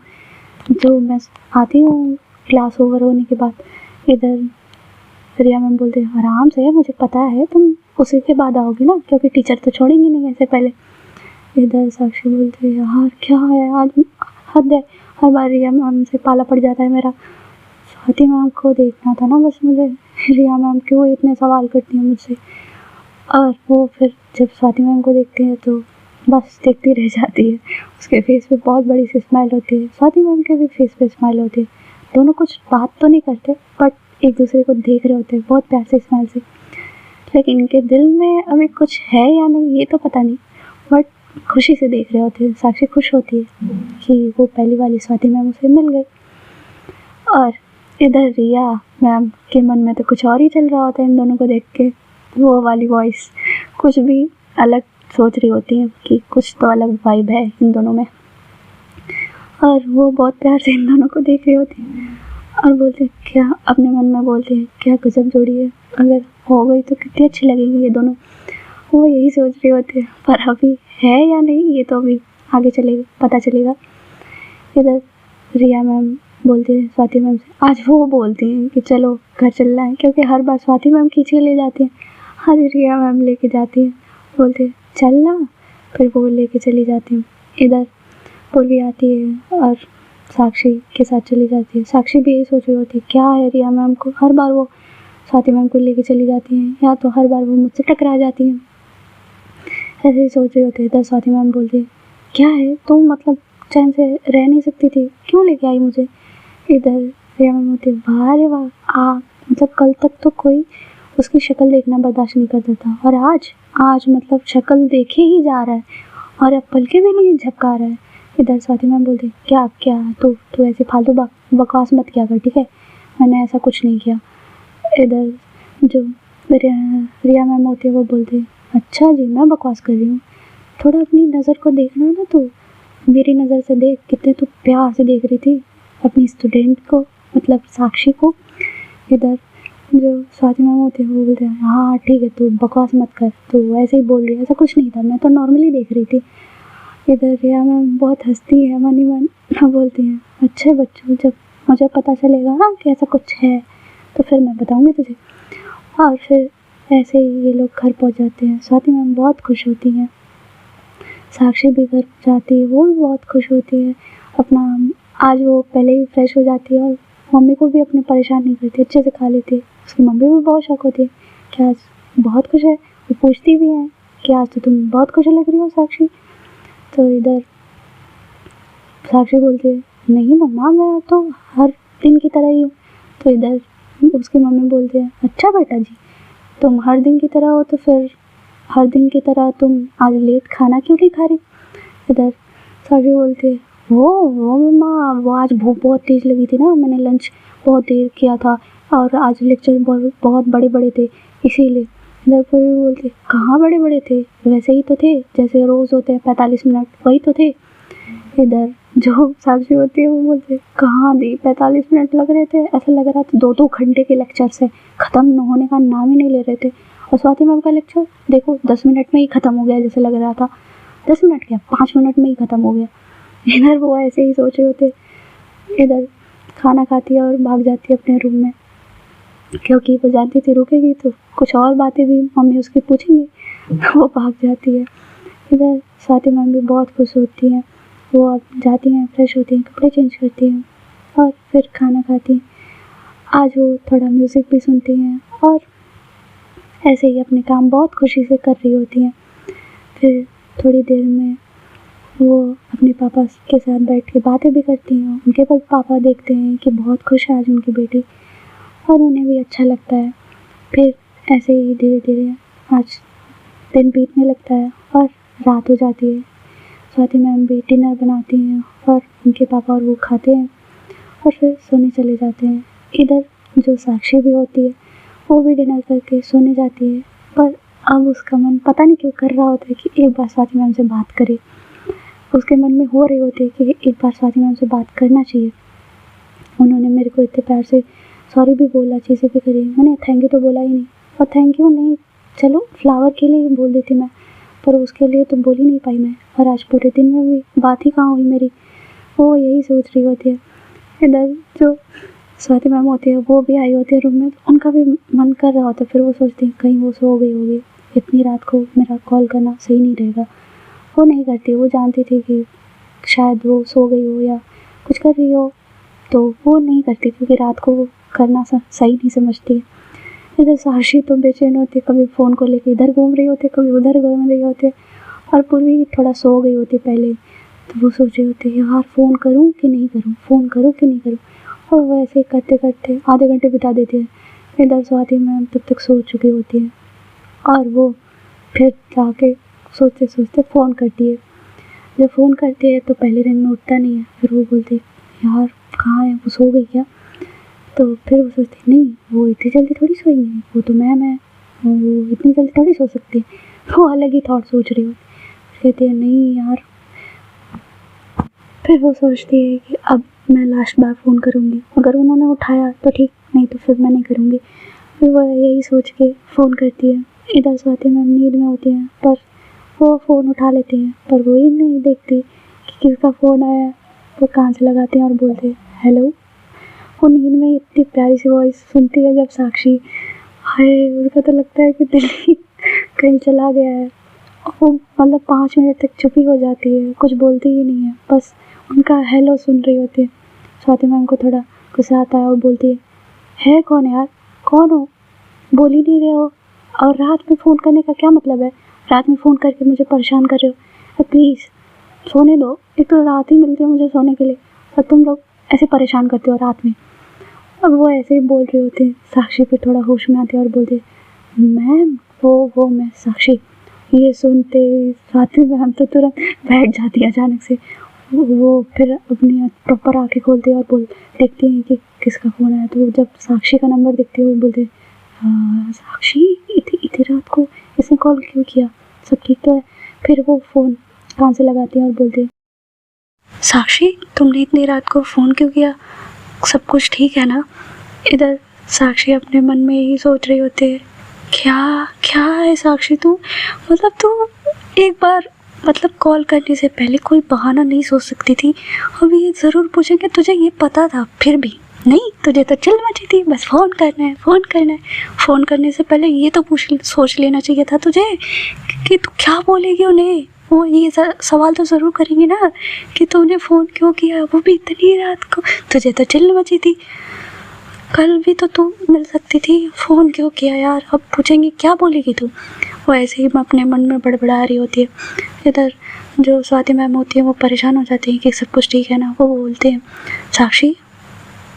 जो मैं आती हूँ क्लास ओवर होने के बाद। इधर रिया मैम बोलते हैं आराम से, मुझे पता है तुम उसी के बाद आओगी ना, क्योंकि टीचर तो छोड़ेंगे नहीं ऐसे पहले। इधर साक्षी बोलते हैं यार क्या है आज, हद है, हर बार रिया मैम से पाला पड़ जाता है मेरा। स्वाति मैम को देखना था ना बस मुझे, रिया मैम क्यों इतने सवाल करती हैं मुझसे। और वो फिर जब स्वाति मैम को देखते हैं तो बस देखती रह जाती है। उसके फेस पे बहुत बड़ी सी स्माइल होती है, स्वाति मैम के भी फेस पे स्माइल होती है। दोनों कुछ बात तो नहीं करते, बट एक दूसरे को देख रहे होते हैं बहुत प्यार से स्माइल से। लेकिन इनके दिल में अभी कुछ है या नहीं ये तो पता नहीं, बट खुशी से देख रहे होते हैं। साक्षी खुश होती है कि वो पहली वाली स्वाति मैम उसे मिल गई। और इधर रिया मैम के मन में तो कुछ और ही चल रहा होता है इन दोनों को देख के। वो वाली वॉइस कुछ भी अलग सोच रही होती है कि कुछ तो अलग वाइब है इन दोनों में, और वो बहुत प्यार से इन दोनों को देख रही होती है। और बोलते क्या, अपने मन में बोलते हैं क्या गजब जोड़ी है, अगर हो गई तो कितनी अच्छी लगेगी ये दोनों। वो यही सोच रहे होते हैं, पर अभी है या नहीं ये तो अभी आगे चलेगा, पता चलेगा। इधर रिया मैम बोलती है स्वाति मैम से, आज वो बोलती हैं कि चलो घर चलना है, क्योंकि हर बार स्वाति मैम खींच के ले जाती हैं, आज रिया मैम लेके जाती हैं, बोलते हैं चलना, फिर वो लेके चली जाती हैं। इधर पूर्वी आती है और साक्षी के साथ चली जाती है। साक्षी भी यही सोच रही होती है क्या है रिया मैम को, हर बार वो स्वाति मैम को लेके चली जाती हैं, या तो हर बार वो मुझसे टकरा जाती हैं, ऐसे ही सोच रही होती है। इधर स्वाति मैम बोलती है क्या है तुम, मतलब चैन से रह नहीं सकती थी, क्यों लेके आई मुझे। इधर रिया मैम होती है वाह रे वाह, मतलब कल तक तो कोई उसकी शक्ल देखना बर्दाश्त नहीं करता था, और आज मतलब शक्ल देखे ही जा रहा है और अब पलके भी नहीं झपका रहा है। इधर स्वाति मैम बोलती क्या क्या तू ऐसे फालतू बकवास मत किया कर, ठीक है, मैंने ऐसा कुछ नहीं किया। इधर जो रिया मैम होती है वो बोलती है अच्छा जी मैं बकवास कर रही हूँ, थोड़ा अपनी नज़र को देखना ना, तो मेरी नज़र से देख, कितने तो प्यार से देख रही थी अपनी स्टूडेंट को, मतलब साक्षी को। इधर जो स्वाति मैम होती है वो बोलते हैं हाँ ठीक है तू बकवास मत कर, तू ऐसे ही बोल रही है, ऐसा कुछ नहीं था, मैं तो नॉर्मली देख रही थी। इधर रिया मैम बहुत हंसती है मन ही मन, बोलती हैं अच्छे बच्चों, जब मुझे पता चलेगा ना कि ऐसा कुछ है तो फिर मैं बताऊँगी तुझे। और फिर ऐसे ही ये लोग घर पहुँच जाते हैं। स्वाति मैम बहुत खुश होती हैं, साक्षी भी घर जाती है, वो भी बहुत खुश होती है। अपना आज वो पहले ही फ्रेश हो जाती है और मम्मी को भी अपने परेशान नहीं करती, अच्छे से खा लेती है। उसकी मम्मी भी बहुत शौक होती है कि आज बहुत खुश है, वो पूछती भी हैं कि आज तो तुम बहुत खुश लग रही हो साक्षी। तो इधर साक्षी बोलती है नहीं मम्मा मैं तो हर दिन की तरह ही हूँ। तो इधर उसकी मम्मी बोलती है अच्छा बेटा जी, तुम हर दिन की तरह हो तो फिर हर दिन की तरह तुम आज लेट खाना क्यों नहीं खा रही। इधर साक्षी बोलती है वो मम्मा वो आज भूख बहुत तेज़ लगी थी ना, मैंने लंच बहुत देर किया था और आज लेक्चर बहुत बड़े बड़े थे इसीलिए। इधर पूरी बोलती कहाँ बड़े बड़े थे, वैसे ही तो थे जैसे रोज़ होते हैं 45 मिनट, वही तो थे। इधर जो साक्षी होती है वो बोलती है कहाँ दी 45 मिनट लग रहे थे, ऐसा लग रहा था 2-2 घंटे के लेक्चर से ख़त्म न होने का नाम ही नहीं ले रहे थे। और स्वाति मैम का लेक्चर देखो 10 मिनट में ही ख़त्म हो गया, जैसे लग रहा था 10 मिनट क्या 5 मिनट में ही ख़त्म हो गया। इधर वो ऐसे ही सोच रहे होते। इधर खाना खाती है और भाग जाती है अपने रूम में, क्योंकि वो जानती थी रुकेगी तो कुछ और बातें भी मम्मी उसकी पूछेंगी, वो भाग जाती है। इधर स्वाति मैम भी बहुत खुश होती हैं, वो अब जाती हैं, फ्रेश होती हैं, कपड़े चेंज करती हैं और फिर खाना खाती हैं। आज वो थोड़ा म्यूज़िक भी सुनती हैं और ऐसे ही अपने काम बहुत खुशी से कर रही होती हैं। फिर थोड़ी देर में वो अपने पापा के साथ बैठ के बातें भी करती हैं। उनके पापा देखते हैं कि बहुत खुश है आज उनकी बेटी, और उन्हें भी अच्छा लगता है। फिर ऐसे ही धीरे धीरे आज दिन बीतने लगता है और रात हो जाती है। स्वाति मैम भी डिनर बनाती हैं और उनके पापा और वो खाते हैं और फिर सोने चले जाते हैं। इधर जो साक्षी भी होती है वो भी डिनर करके सोने जाती है, पर अब उसका मन पता नहीं क्यों कर रहा होता है कि एक बार स्वाति मैम से बात करे। उसके मन में हो रही होती है कि एक बार स्वाति मैम से बात करना चाहिए, उन्होंने मेरे को इतने प्यार से सॉरी भी बोला, चीज़ें भी करी, मैंने थैंक यू तो बोला ही नहीं। और थैंक यू नहीं, चलो फ्लावर के लिए बोल देती मैं, पर उसके लिए तो बोल ही नहीं पाई मैं, और आज पूरे दिन में भी बात ही कहाँ हुई मेरी। वो यही सोच रही होती है। इधर जो स्वाति मैम होती है वो भी आई होती है रूम में, उनका भी मन कर रहा होता है, फिर वो सोचती है कहीं वो सो गई होगी, इतनी रात को मेरा कॉल करना सही नहीं रहेगा। वो नहीं करती, वो जानती थी कि शायद वो सो गई हो या कुछ कर रही हो, तो वो नहीं करती क्योंकि रात को वो करना सही नहीं समझती है। इधर साक्षी तो बेचैन होती है, कभी फ़ोन को लेके इधर घूम रही होती है, कभी उधर घूम रही होती है, और पूर्वी थोड़ा सो गई होती पहले, तो वो सोच रही होती है यार फ़ोन करूँ कि नहीं करूँ, फ़ोन करूँ कि नहीं करूँ, और वो ऐसे ही करते करते आधे घंटे बिता देती है। इधर स्वाति मैम तब तक सो चुकी होती है और वो फिर जाके सोचते सोचते फ़ोन करती है। जब फ़ोन करती है तो पहले रिंग में उठता नहीं है, फिर वो बोलती है यार कहाँ है, वो सो गई क्या। तो फिर वो सोचती नहीं, वो इतनी जल्दी थोड़ी सोएंगी, वो तो मैम है, वो इतनी जल्दी थोड़ी सो सकती है। वो अलग ही थॉट सोच रही होती, कहती है नहीं यार। फिर वो सोचती है कि अब मैं लास्ट बार फ़ोन करूँगी, अगर उन्होंने उठाया तो ठीक, नहीं तो फिर मैं नहीं करूँगी। फिर वो यही सोच के फ़ोन करती है। इधर स्वाति मैम नींद में होती हैं, पर वो फ़ोन उठा लेती हैं, पर वो ही नहीं देखती कि किसका फ़ोन आया है। वो कान से लगाते हैं और बोलते हैं हेलो। वो नींद में इतनी प्यारी सी वॉइस सुनती है जब साक्षी, हाय उसका तो लगता है कि दिल ही कहीं चला गया है। वो मतलब 5 मिनट तक चुप ही हो जाती है, कुछ बोलती ही नहीं है, बस उनका हेलो सुन रही होती है। स्वाति मैम को थोड़ा गुस्सा आता है और बोलती है कौन यार, कौन हो, बोल ही नहीं रहे हो, और रात में फ़ोन करने का क्या मतलब है, रात में फ़ोन करके मुझे परेशान कर रहे हो, प्लीज़ सोने दो, एक तो रात ही मिलती है मुझे सोने के लिए और तुम लोग ऐसे परेशान करते हो रात में। अब वो ऐसे ही बोल रहे होते हैं, साक्षी फिर थोड़ा होश में आती है और बोलती है मैम वो मैं साक्षी। ये सुनते स्वाति मैम तो तुरंत बैठ जाती है अचानक से। वो फिर अपनी प्रॉपर आँखें खोलती है और देखती हैं कि किसका फ़ोन आया। तो जब साक्षी का नंबर देखती है वो बोलते साक्षी इतनी रात को इसने कॉल क्यों किया, सब ठीक तो है। फिर वो फ़ोन कान से लगाती है और बोलती है साक्षी तुमने इतनी रात को फ़ोन क्यों किया, सब कुछ ठीक है ना। इधर साक्षी अपने मन में ही सोच रही होती है क्या है साक्षी तू, मतलब तू एक बार मतलब कॉल करने से पहले कोई बहाना नहीं सोच सकती थी। अभी ये ज़रूर पूछेंगे, तुझे ये पता था फिर भी नहीं, तुझे तो चिल मची थी, बस फ़ोन करना है। फ़ोन करने से पहले ये तो सोच लेना चाहिए था तुझे कि तू क्या बोलेगी उन्हें। वो ये सवाल तो ज़रूर करेंगे ना कि तूने फ़ोन क्यों किया, वो भी इतनी रात को, तुझे तो चिल मची थी, कल भी तो तू मिल सकती थी, फ़ोन क्यों किया यार, अब पूछेंगे क्या बोलेगी तू। वो ऐसे ही अपने मन में बड़बड़ा रही होती है। इधर जो स्वाति मैम होती है वो परेशान हो जाती है कि सब कुछ ठीक है ना। वो बोलते हैं साक्षी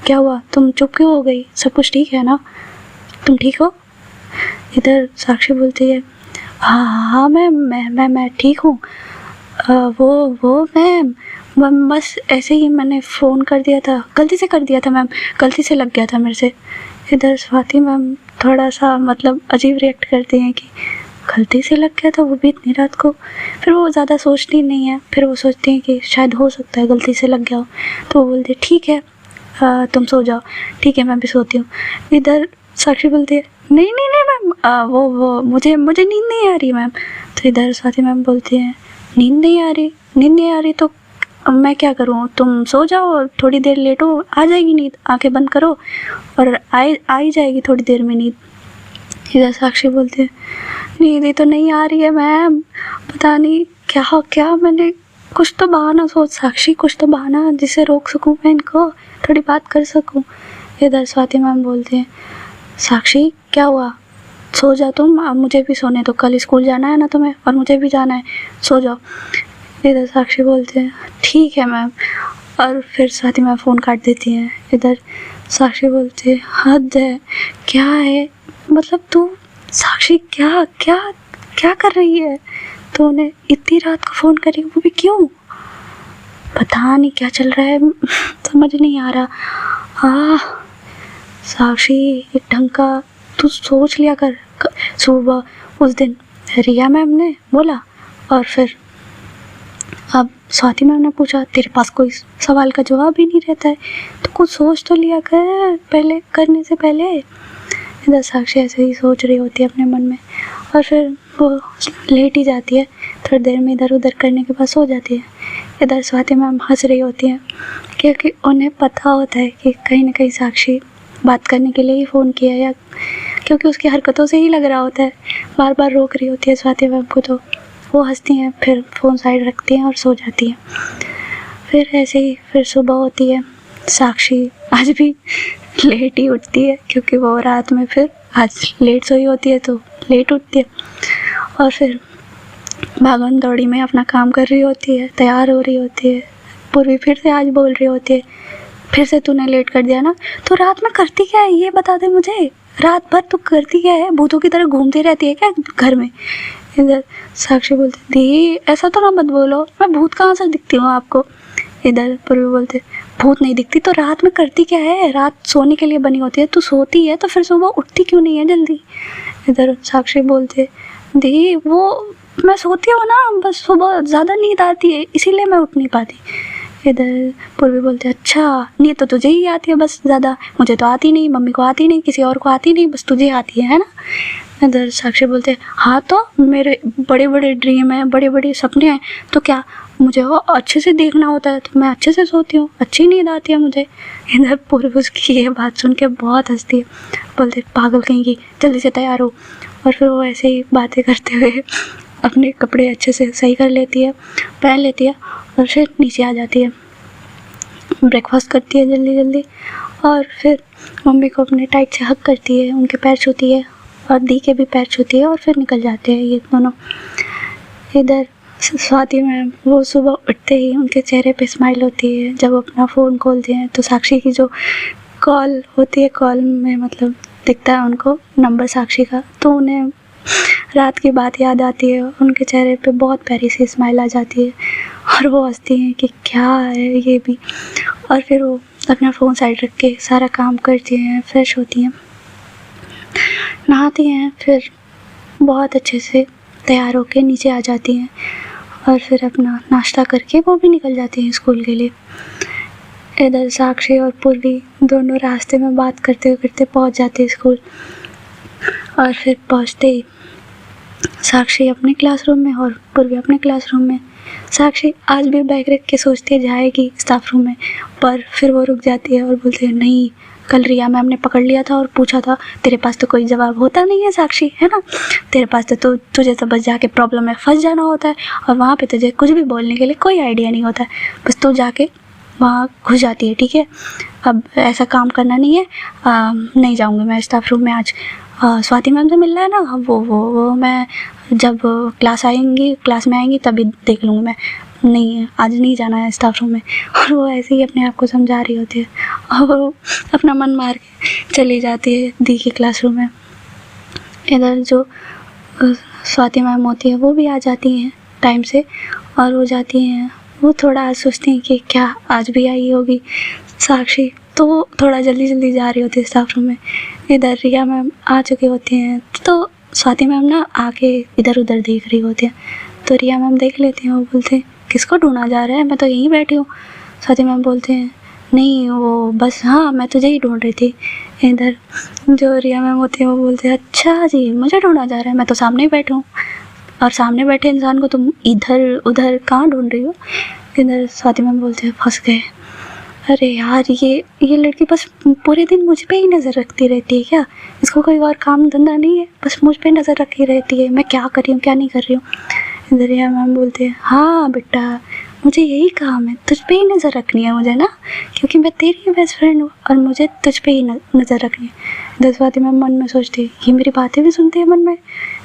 क्या हुआ, तुम चुप क्यों हो गई, सब कुछ ठीक है ना, तुम ठीक हो। इधर साक्षी बोलती है हाँ मैम मैं ठीक हूँ। वो मैम बस ऐसे ही मैंने फ़ोन कर दिया था, गलती से कर दिया था मैम, गलती से लग गया था मेरे से। इधर स्वाति मैम थोड़ा सा मतलब अजीब रिएक्ट करती हैं कि गलती से लग गया था, वो भी इतनी रात को। फिर वो ज़्यादा सोचती नहीं है, फिर वो सोचती हैं कि शायद हो सकता है गलती से लग गया हो। तो वो बोलती है ठीक है तुम सो जाओ, ठीक है मैं भी सोती हूँ। इधर साक्षी बोलती है नहीं मैम वो मुझे नींद नहीं आ रही मैम। तो इधर स्वाति मैम बोलती है नींद नहीं आ रही तो मैं क्या करूँ, तुम सो जाओ, थोड़ी देर लेटो, आ जाएगी नींद, आंखें बंद करो और आ ही जाएगी थोड़ी देर में नींद। इधर साक्षी बोलती है नींद ही तो नहीं आ रही है मैम, पता नहीं क्या मैंने कुछ तो बहाना सोच साक्षी, कुछ तो बहाना जिसे रोक सकूँ मैं इनको, थोड़ी बात कर सकूँ। इधर स्वाति मैम बोलते हैं साक्षी क्या हुआ, सो जा तुम, अब मुझे भी सोने दो, कल स्कूल जाना है ना तुम्हें और मुझे भी जाना है, सो जाओ। इधर साक्षी बोलते हैं ठीक है मैम, और फिर स्वाति मैम फ़ोन काट देती हैं। इधर साक्षी बोलती है हद है, क्या है मतलब तू साक्षी क्या कर रही है, तो उन्हें इतनी रात को फ़ोन करी, वो भी क्यों, पता नहीं क्या चल रहा है समझ नहीं आ रहा। साक्षी एक ढंग का तू सोच लिया कर। सुबह उस दिन रिया मैम ने बोला और फिर अब स्वाति मैम ने पूछा, तेरे पास कोई सवाल का जवाब ही नहीं रहता है, तो कुछ सोच तो लिया कर पहले, करने से पहले। इधर साक्षी ऐसे ही सोच रही होती है अपने मन में और फिर वो लेट ही जाती है, थोड़ी देर में इधर उधर करने के बाद सो जाती है। इधर स्वाति मैम हंस रही होती हैं क्योंकि उन्हें पता होता है कि कहीं ना कहीं साक्षी बात करने के लिए ही फ़ोन किया, या क्योंकि उसकी हरकतों से ही लग रहा होता है, बार बार रोक रही होती है स्वाति मैम को। तो वो हंसती हैं, फिर फ़ोन साइड रखती हैं और सो जाती हैं। फिर ऐसे ही फिर सुबह होती है, साक्षी आज भी लेट ही उठती है क्योंकि वो रात में फिर आज लेट सोई होती है तो लेट उठती है और फिर भागम दौड़ी में अपना काम कर रही होती है, तैयार हो रही होती है। पूर्वी फिर से आज बोल रही होती है फिर से तूने लेट कर दिया ना, तो रात में करती क्या है ये बता दे मुझे, रात भर तू करती क्या है, भूतों की तरह घूमती रहती है क्या घर में। इधर साक्षी बोलती दी ऐसा तो ना मत बोलो, मैं भूत कहाँ से दिखती हूँ आपको। इधर पूर्वी बोलते भूत नहीं दिखती तो रात में करती क्या है, रात सोने के लिए बनी होती है, तू सोती है तो फिर सुबह उठती क्यों नहीं है जल्दी। इधर साक्षी बोलते दी वो मैं सोती हूँ ना, बस सुबह ज़्यादा नींद आती है इसीलिए मैं उठ नहीं पाती। इधर पूर्वी बोलते अच्छा नहीं तो तुझे ही आती है बस ज़्यादा, मुझे तो आती नहीं, मम्मी को आती नहीं, किसी और को आती नहीं, बस तुझे आती है ना। इधर साक्षी बोलते हाँ तो मेरे बड़े बड़े ड्रीम हैं, बड़े बड़े सपने हैं, तो क्या मुझे वो अच्छे से देखना होता है, तो मैं अच्छे से सोती हूँ, अच्छी नींद आती है मुझे। इधर पूर्वी उसकी ये बात सुन के बहुत हंसती है, बोलते पागल कहीं की, जल्दी से तैयार हो। और फिर वो ऐसे ही बातें करते हुए अपने कपड़े अच्छे से सही कर लेती है, पहन लेती है और फिर नीचे आ जाती है, ब्रेकफास्ट करती है जल्दी जल्दी और फिर मम्मी को अपने टाइट से हग करती है, उनके पैर छूती है और दी के भी पैर छूती है और फिर निकल जाते हैं ये दोनों। इधर स्वाति मैम वो सुबह उठते ही उनके चेहरे पे स्माइल होती है, जब वो अपना फ़ोन खोलते हैं तो साक्षी की जो कॉल होती है, कॉल में मतलब दिखता है उनको नंबर साक्षी का, तो उन्हें रात की बात याद आती है, उनके चेहरे पे बहुत प्यारी सी स्माइल आ जाती है और वो हंसती हैं कि क्या है ये भी। और फिर वो अपना फ़ोन साइड रख के सारा काम करती हैं, फ्रेश होती हैं, नहाती हैं, फिर बहुत अच्छे से तैयार होके नीचे आ जाती हैं और फिर अपना नाश्ता करके वो भी निकल जाती हैं स्कूल के लिए। इधर साक्षी और पूर्वी दोनों रास्ते में बात करते करते पहुंच जाते हैं स्कूल और फिर पहुंचते ही साक्षी अपने क्लासरूम में और पूर्वी अपने क्लासरूम में। साक्षी आज भी बैग रख के सोचती है जाएगी स्टाफ रूम में, पर फिर वो रुक जाती है और बोलती है नहीं, कल रिया मैम ने पकड़ लिया था और पूछा था, तेरे पास तो कोई जवाब होता नहीं है साक्षी, है ना, तेरे पास तो तुझे तो बस जाके प्रॉब्लम में फंस जाना होता है और वहाँ पे तुझे कुछ भी बोलने के लिए कोई आइडिया नहीं होता है, बस तू जाके वहाँ घुस जाती है, ठीक है, अब ऐसा काम करना नहीं है। नहीं जाऊँगी मैं स्टाफ रूम में आज, स्वाति मैम से मिलना है ना, वो मैं जब क्लास में आएंगी तभी देख लूँगी मैं, नहीं आज नहीं जाना है स्टाफ रूम में। और वो ऐसे ही अपने आप को समझा रही होती है और वो अपना मन मार के चली जाती है दी के क्लासरूम में। इधर जो स्वाति मैम होती है वो भी आ जाती हैं टाइम से और वो जाती हैं, वो थोड़ा आज सोचती हैं कि क्या आज भी आई होगी साक्षी, तो वो थोड़ा जल्दी जल्दी जा रही होती है स्टाफ रूम में। इधर रिया मैम आ चुकी होती हैं तो स्वाति मैम ना आके इधर उधर देख रही होती है, तो रिया मैम देख लेती हैं, वो बोलते हैं किसको ढूंढा जा रहा है, मैं तो यहीं बैठी हूँ। स्वाति मैम बोलते हैं नहीं वो बस हाँ मैं तुझे ही ढूंढ रही थी। इधर जो रिया मैम होती है वो बोलते हैं अच्छा जी मुझे ढूंढा जा रहा है, मैं तो सामने ही बैठी हूँ और सामने बैठे इंसान को तुम इधर उधर कहाँ ढूंढ रही हो। इधर स्वाति मैम बोलते हैं फंस गए, अरे यार ये लड़की बस पूरे दिन मुझ पे ही नज़र रखती रहती है क्या, इसको कोई और काम धंधा नहीं है, बस मुझ पे नज़र रखी रहती है, मैं क्या कर रही हूँ क्या नहीं कर रही हूँ। इधर रिया मैम बोलते हैं हाँ बेटा मुझे यही काम है, तुझ पे ही नज़र रखनी है मुझे ना, क्योंकि मैं तेरी बेस्ट फ्रेंड हूँ और मुझे तुझ पे ही नज़र रखनी है। इधर स्वाति मैम मन में सोचती है ये मेरी बातें भी सुनती है मन में,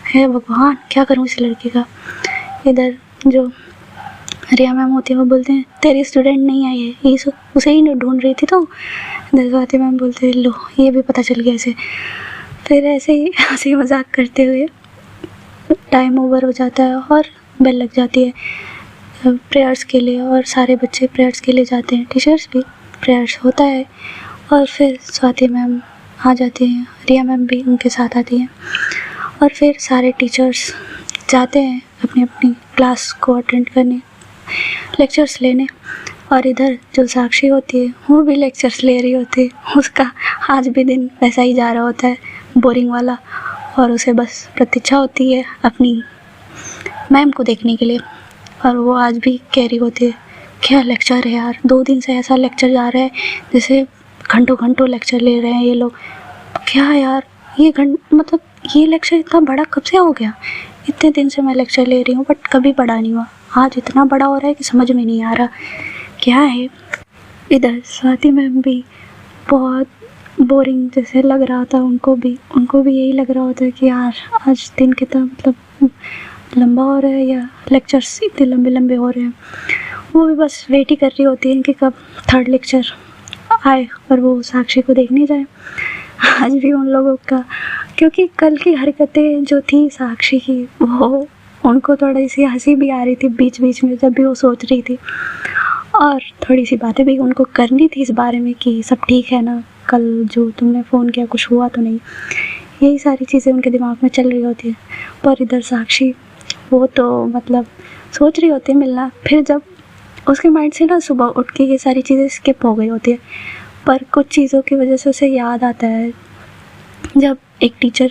हे भगवान क्या करूँ इस लड़की का। इधर जो रिया मैम होती है वो बोलते हैं तेरी स्टूडेंट नहीं आई है, ये उसे ही ढूंढ रही थी तो। इधर स्वाति मैम बोलते हैं लो ये भी पता चल गया इसे। फिर ऐसे ही हंसी मजाक करते हुए टाइम ओवर हो जाता है और बेल लग जाती है प्रेयर्स के लिए और सारे बच्चे प्रेयर्स के लिए जाते हैं, टीचर्स भी प्रेयर्स होता है और फिर स्वाति मैम आ जाती हैं, रिया मैम भी उनके साथ आती हैं और फिर सारे टीचर्स जाते हैं अपनी अपनी क्लास को अटेंड करने, लेक्चर्स लेने। और इधर जो साक्षी होती है वो भी लेक्चर्स ले रही होती है, उसका आज भी दिन वैसा ही जा रहा होता है बोरिंग वाला और उसे बस प्रतीक्षा होती है अपनी मैम को देखने के लिए। और वो आज भी कह रही होती है क्या लेक्चर है यार, 2 दिन से ऐसा लेक्चर जा रहा है जैसे घंटों घंटों लेक्चर ले रहे हैं ये लोग, क्या यार ये मतलब ये लेक्चर इतना बड़ा कब से हो गया, इतने दिन से मैं लेक्चर ले रही हूँ बट कभी बड़ा नहीं हुआ, आज इतना बड़ा हो रहा है कि समझ में नहीं आ रहा क्या है। इधर स्वाति मैम भी बहुत बोरिंग जैसे लग रहा था उनको भी यही लग रहा होता है कि यार आज दिन कितना मतलब लंबा हो रहा है या लेक्चर्स इतने लंबे लंबे हो रहे हैं। वो भी बस वेट ही कर रही होती है कि कब 3rd लेक्चर आए और वो साक्षी को देखने जाए। आज भी उन लोगों का, क्योंकि कल की हरकतें जो थी साक्षी की वो उनको थोड़ी सी हंसी भी आ रही थी बीच बीच में जब भी वो सोच रही थी और थोड़ी सी बातें भी उनको करनी थी इस बारे में कि सब ठीक है ना, कल जो तुमने फ़ोन किया कुछ हुआ तो नहीं, यही सारी चीज़ें उनके दिमाग में चल रही होती है। पर इधर साक्षी वो तो मतलब सोच रही होती है मिलना, फिर जब उसके माइंड से ना सुबह उठ के ये सारी चीज़ें स्किप हो गई होती है, पर कुछ चीज़ों की वजह से उसे याद आता है। जब एक टीचर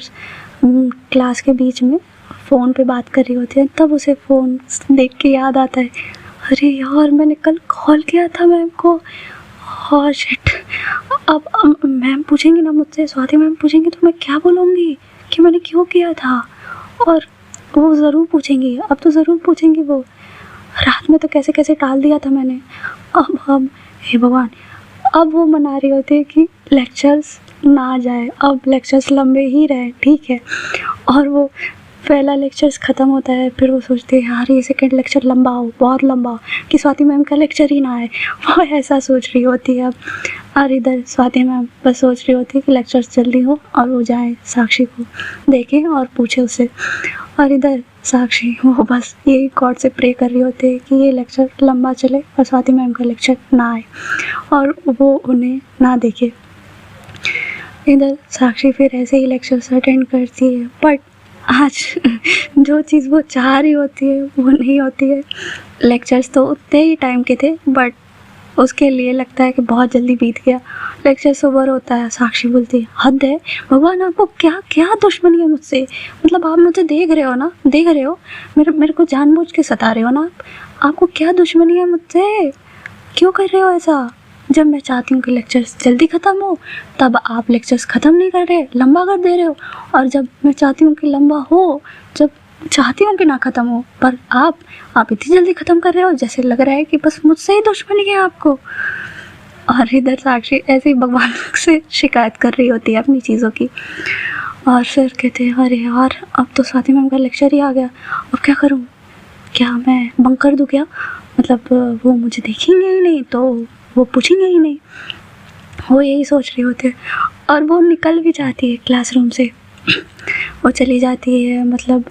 क्लास के बीच में फ़ोन पे बात कर रही होती है, तब उसे फ़ोन देख के याद आता है, अरे यार मैंने कल कॉल किया था मैम को, और शिट, अब मैम पूछेंगी ना मुझसे, स्वाति मैम पूछेंगी तो मैं क्या बोलूँगी कि मैंने क्यों किया था। और वो ज़रूर पूछेंगी, अब तो ज़रूर पूछेंगी वो, रात में तो कैसे कैसे टाल दिया था मैंने। अब हे भगवान, अब वो मना रही होती है कि लेक्चर्स ना जाए, अब लेक्चर्स लंबे ही रहे, ठीक है। और वो पहला लेक्चर्स ख़त्म होता है, फिर वो सोचती है यार ये सेकंड लेक्चर लंबा हो, बहुत लंबा हो, कि स्वाति मैम का लेक्चर ही ना आए, वो ऐसा सोच रही होती है अब। और इधर स्वाति मैम बस सोच रही होती है कि लेक्चर्स जल्दी हो और वो जाए साक्षी को देखें और पूछे उससे। और इधर साक्षी वो बस यही गॉड से प्रे कर रही होती है कि ये लेक्चर लंबा चले और स्वाति मैम का लेक्चर ना आए और वो उन्हें ना देखे। इधर साक्षी फिर ऐसे ही लेक्चर्स अटेंड करती है, बट आज जो चीज़ वो चाह रही होती है वो नहीं होती है। लेक्चर्स तो उतने ही टाइम के थे, बट उसके लिए लगता है कि बहुत जल्दी बीत गया। लेक्चर ओवर होता है, साक्षी बोलती है हद है भगवान, आपको क्या क्या दुश्मनी है मुझसे, मतलब आप मुझे देख रहे हो ना, देख रहे हो मेरे को जानबूझ के सता रहे हो ना, आपको क्या दुश्मनी है मुझसे, क्यों कर रहे हो ऐसा। जब मैं चाहती हूँ कि लेक्चर्स जल्दी ख़त्म हो तब आप लेक्चर्स ख़त्म नहीं कर रहे, लंबा कर दे रहे हो, और जब मैं चाहती हूँ कि लंबा हो, जब चाहती हूँ कि ना ख़त्म हो, पर आप इतनी जल्दी ख़त्म कर रहे हो, जैसे लग रहा है कि बस मुझसे ही दुश्मनी है आपको। और इधर साक्षी ऐसे ही भगवान से शिकायत कर रही होती है अपनी चीज़ों की। और फिर कहते हैं अरे यार अब तो स्वाति मैम का लेक्चर ही आ गया, अब क्या करूँ, क्या मैं बंक कर दूँ क्या, मतलब वो मुझे देखेंगे ही नहीं तो वो पूछेंगे ही नहीं, वो यही सोच रही होती है। और वो निकल भी जाती है क्लासरूम से, वो चली जाती है मतलब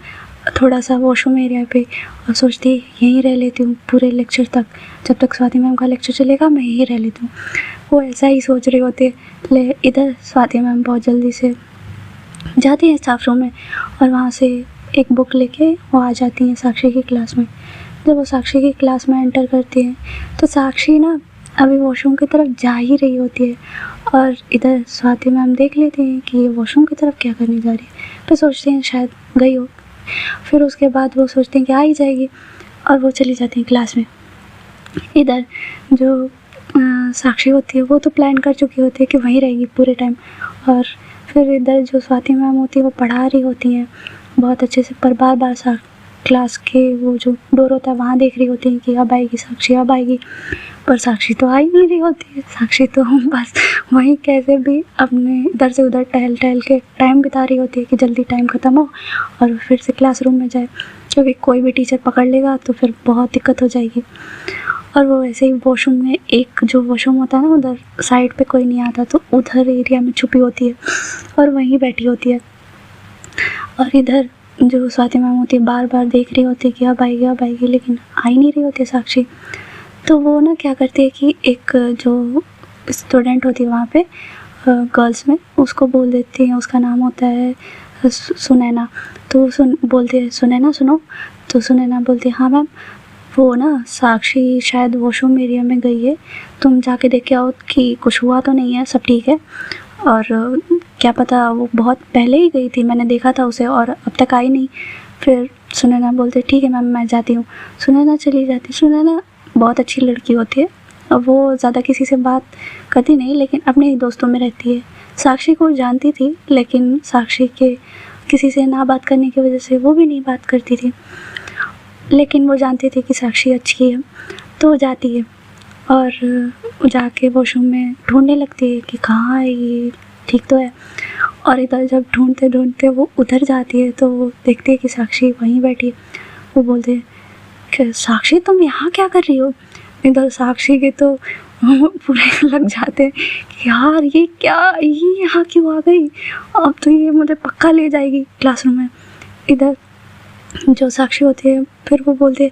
थोड़ा सा वॉशरूम एरिया पे, और सोचती है यहीं रह लेती हूँ पूरे लेक्चर तक, जब तक स्वाति मैम का लेक्चर चलेगा मैं यहीं रह लेती हूँ। वो ऐसा ही सोच रही होती है। ले इधर स्वाति मैम बहुत जल्दी से जाती है स्टाफ रूम में और वहाँ से एक बुक लेके वो आ जाती हैं साक्षी की क्लास में। जब वो साक्षी की क्लास में एंटर करती हैं तो साक्षी ना अभी वॉशरूम की तरफ जा ही रही होती है, और इधर स्वाति मैम देख लेती हैं कि ये वॉशरूम की तरफ क्या करने जा रही है। फिर सोचते हैं शायद गई हो, फिर उसके बाद वो सोचते हैं कि आ ही जाएगी और वो चली जाती हैं क्लास में। इधर जो साक्षी होती है वो तो प्लान कर चुकी होती है कि वहीं रहेगी पूरे टाइम, और फिर इधर जो स्वाति मैम होती है वो पढ़ा रही होती हैं बहुत अच्छे से, पर बार बार क्लास के वो जो डोर होता है वहाँ देख रही होती है कि अब आएगी साक्षी, अब आएगी, पर साक्षी तो आ ही नहीं रही होती है। साक्षी तो बस वहीं कैसे भी अपने इधर से उधर टहल टहल के टाइम बिता रही होती है कि जल्दी टाइम ख़त्म हो और फिर से क्लासरूम में जाए, क्योंकि कोई भी टीचर पकड़ लेगा तो फिर बहुत दिक्कत हो जाएगी। और वो ऐसे ही वॉशरूम में, एक जो वॉशरूम होता है ना उधर साइड पे कोई नहीं आता तो उधर एरिया में छुपी होती है और वहीं बैठी होती है। और इधर जो स्वाति मैम होती है बार बार देख रही होती है कि अब आएगी, लेकिन आ ही नहीं रही होती है साक्षी। तो वो ना क्या करती है कि एक जो स्टूडेंट होती है वहाँ पे गर्ल्स में, उसको बोल देती है, उसका नाम होता है सुनैना। तो बोलती है सुनैना सुनो, तो सुनैना बोलती है हाँ मैम, वो ना साक्षी शायद वॉशरूम एरिया में गई है, तुम जाके देख के आओ कि कुछ हुआ तो नहीं है, सब ठीक है। और क्या पता वो बहुत पहले ही गई थी, मैंने देखा था उसे और अब तक आई नहीं। फिर सुनैना बोलते ठीक है मैम मैं जाती हूँ। सुनैना चली जाती। सुनैना बहुत अच्छी लड़की होती है, अब वो ज़्यादा किसी से बात करती नहीं, लेकिन अपने ही दोस्तों में रहती है। साक्षी को जानती थी, लेकिन साक्षी के किसी से ना बात करने की वजह से वो भी नहीं बात करती थी, लेकिन वो जानती थी कि साक्षी अच्छी है। तो वो जाती है और जाके वॉशरूम में ढूंढने लगती है कि कहाँ है ये, ठीक तो है। और इधर जब ढूंढते ढूंढते वो उधर जाती है तो वो देखती है कि साक्षी वहीं बैठी है। वो बोलते हैं कि साक्षी तुम यहाँ क्या कर रही हो। इधर साक्षी के तो पूरे लग जाते हैं कि यार ये यहाँ क्यों आ गई, अब तो ये मुझे पक्का ले जाएगी क्लासरूम में। इधर जो साक्षी होती है फिर वो बोलते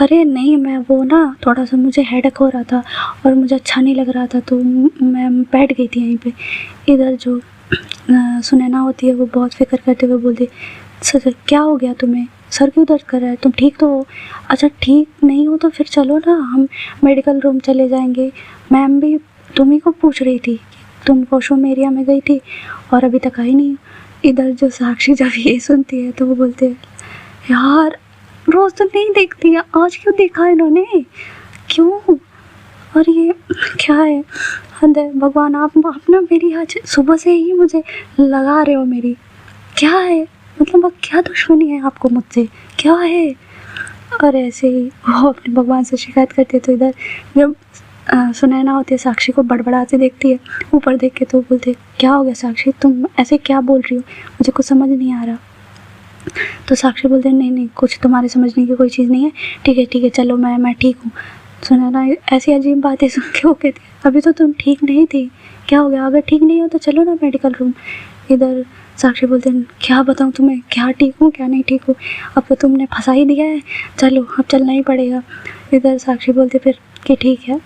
अरे नहीं, मैं वो ना थोड़ा सा मुझे हेडेक हो रहा था और मुझे अच्छा नहीं लग रहा था तो मैं बैठ गई थी यहीं पे। इधर जो सुनैना होती है वो बहुत फिक्र करते हुए बोलती सर क्या हो गया तुम्हें, सर क्यों दर्द कर रहा है, तुम ठीक तो हो? अच्छा ठीक नहीं हो तो फिर चलो ना, हम मेडिकल रूम चले जाएंगे। मैम भी तुम्ही को पूछ रही थी, तुम वॉशरूम एरिया में गई थी और अभी तक आई नहीं हो। इधर जो साक्षी जब ये सुनती है तो वो बोलते है, यार रोज तो नहीं देखती है, आज क्यों देखा इन्होंने, क्यों? और ये क्या है? हद है भगवान, आप ना मेरी आज सुबह से ही मुझे लगा रहे हो मेरी, क्या है? मतलब अब क्या दुश्मनी है आपको मुझसे, क्या है? और ऐसे ही वो अपने भगवान से शिकायत करते। तो इधर जब सुनैना होती है साक्षी को बड़बड़ाते देखती है ऊपर देख के, तो बोलते क्या हो गया साक्षी, तुम ऐसे क्या बोल रही हो, मुझे कुछ समझ नहीं आ रहा। तो साक्षी बोलते नहीं नहीं, कुछ तुम्हारे समझने की कोई चीज़ नहीं है, ठीक है चलो, मैं ठीक हूँ। सुनैना ऐसी अजीब बातें सुन के वो कहती अभी तो तुम ठीक नहीं थी, क्या हो गया? अगर ठीक नहीं हो तो चलो ना मेडिकल रूम। इधर साक्षी बोलते हैं क्या बताऊँ तुम्हें, क्या ठीक हूँ क्या नहीं ठीक हूँ, अब तो तुमने फंसा ही दिया है, चलो अब चलना ही पड़ेगा। इधर साक्षी बोलते फिर कि ठीक है,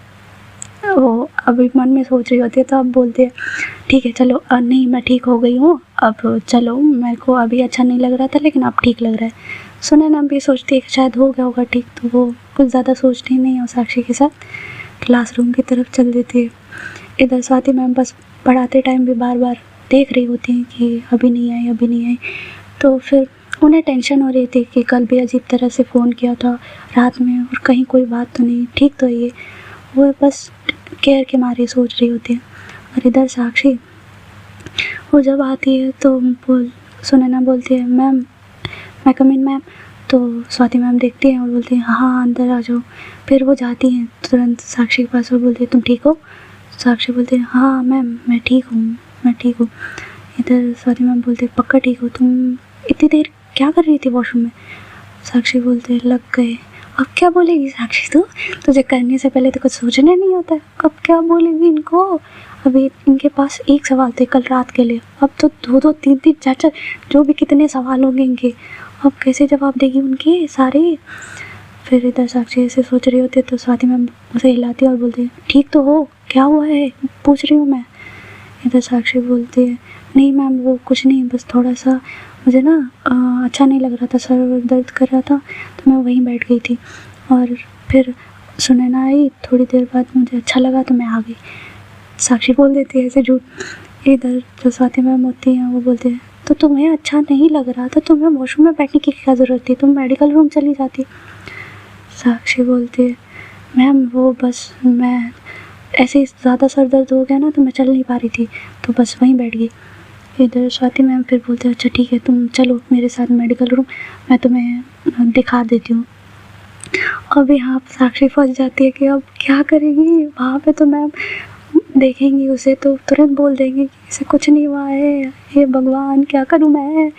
वो अभी मन में सोच रही होती है तो अब बोलते हैं ठीक है चलो, नहीं मैं ठीक हो गई हूँ, अब चलो, मेरे को अभी अच्छा नहीं लग रहा था लेकिन अब ठीक लग रहा है। सुनैना भी सोचती है कि शायद हो गया होगा ठीक, तो वो कुछ ज़्यादा सोचती नहीं है और साक्षी के साथ क्लासरूम की तरफ चल देती है। इधर स्वाति मैम बस पढ़ाते टाइम भी बार बार देख रही होती हैं कि अभी नहीं आई अभी नहीं आई, तो फिर उन्हें टेंशन हो रही थी कि कल भी अजीब तरह से फ़ोन किया था रात में और कहीं कोई बात तो नहीं, ठीक तो है ये, वो बस केयर के मारे सोच रही होती है। और इधर साक्षी वो जब आती है तो सुनैना बोलती है मैम मैं कम इन मैम, तो स्वाति मैम देखती हैं और बोलती हैं हाँ अंदर आ जाओ। फिर वो जाती हैं तुरंत साक्षी के पास और बोलती है तुम ठीक हो? साक्षी बोलती है हाँ मैम मैं ठीक हूँ, मैं ठीक हूँ। इधर स्वाति मैम बोलती है पक्का ठीक हो? तुम इतनी देर क्या कर रही थी वॉशरूम में? साक्षी बोलते हैं लग गए। अब क्या बोलेगी साक्षी, तू तुझे करने से पहले तो कुछ सोचना नहीं होता, अब क्या बोलेगी इनको? अभी इनके पास एक सवाल थे कल रात के लिए, अब तो दो दो तीन तीन चार चार जो भी कितने सवाल होंगे इनके, अब कैसे जवाब देगी उनके सारे? फिर इधर साक्षी ऐसे सोच रही होती है तो स्वाति मैम उसे हिलाती है और बोलती है ठीक तो हो, क्या हुआ है पूछ रही हूँ मैं। इधर साक्षी बोलती है नहीं मैम वो कुछ नहीं, बस थोड़ा सा मुझे ना अच्छा नहीं लग रहा था, सर दर्द कर रहा था तो मैं वहीं बैठ गई थी और फिर सुनैना आई, थोड़ी देर बाद मुझे अच्छा लगा तो मैं आ गई। साक्षी बोल देती है ऐसे झूठ। इधर जो स्वाति मैम होती हैं वो बोलते हैं तो तुम्हें अच्छा नहीं लग रहा था, तुम्हें वॉशरूम में बैठने की क्या ज़रूरत थी, तुम मेडिकल रूम चली जाती। साक्षी बोलती है मैम वो बस मैं ऐसे ही ज़्यादा सर दर्द हो गया ना तो मैं चल नहीं पा रही थी तो बस वहीं बैठ गई। इधर स्वाति मैम फिर बोलते हैं अच्छा ठीक है तुम चलो मेरे साथ मेडिकल रूम, मैं तुम्हें दिखा देती हूँ। अब यहाँ साक्षी फंस जाती है कि अब क्या करेगी, वहाँ पे तो मैम देखेंगी उसे तो तुरंत बोल देंगे कि इसे कुछ नहीं हुआ है, हे भगवान क्या करूँ मैं।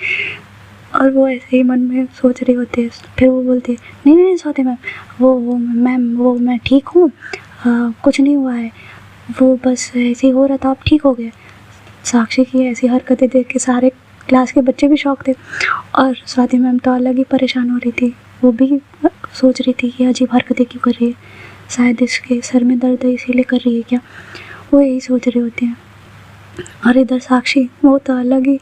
और वो ऐसे ही मन में सोच रही होती है। फिर वो बोलती है नहीं नहीं स्वाति मैम वो मैम वो मैं ठीक हूँ, कुछ नहीं हुआ है, वो बस ऐसे ही हो रहा था, अब ठीक हो गया। साक्षी की ऐसी हरकतें देख के सारे क्लास के बच्चे भी शौक थे और स्वाति मैम तो अलग ही परेशान हो रही थी, वो भी सोच रही थी कि अजीब हरकतें क्यों कर रही है, शायद इसके सर में दर्द है इसीलिए कर रही है क्या, वो यही सोच रहे होते हैं। और इधर साक्षी वो तो अलग ही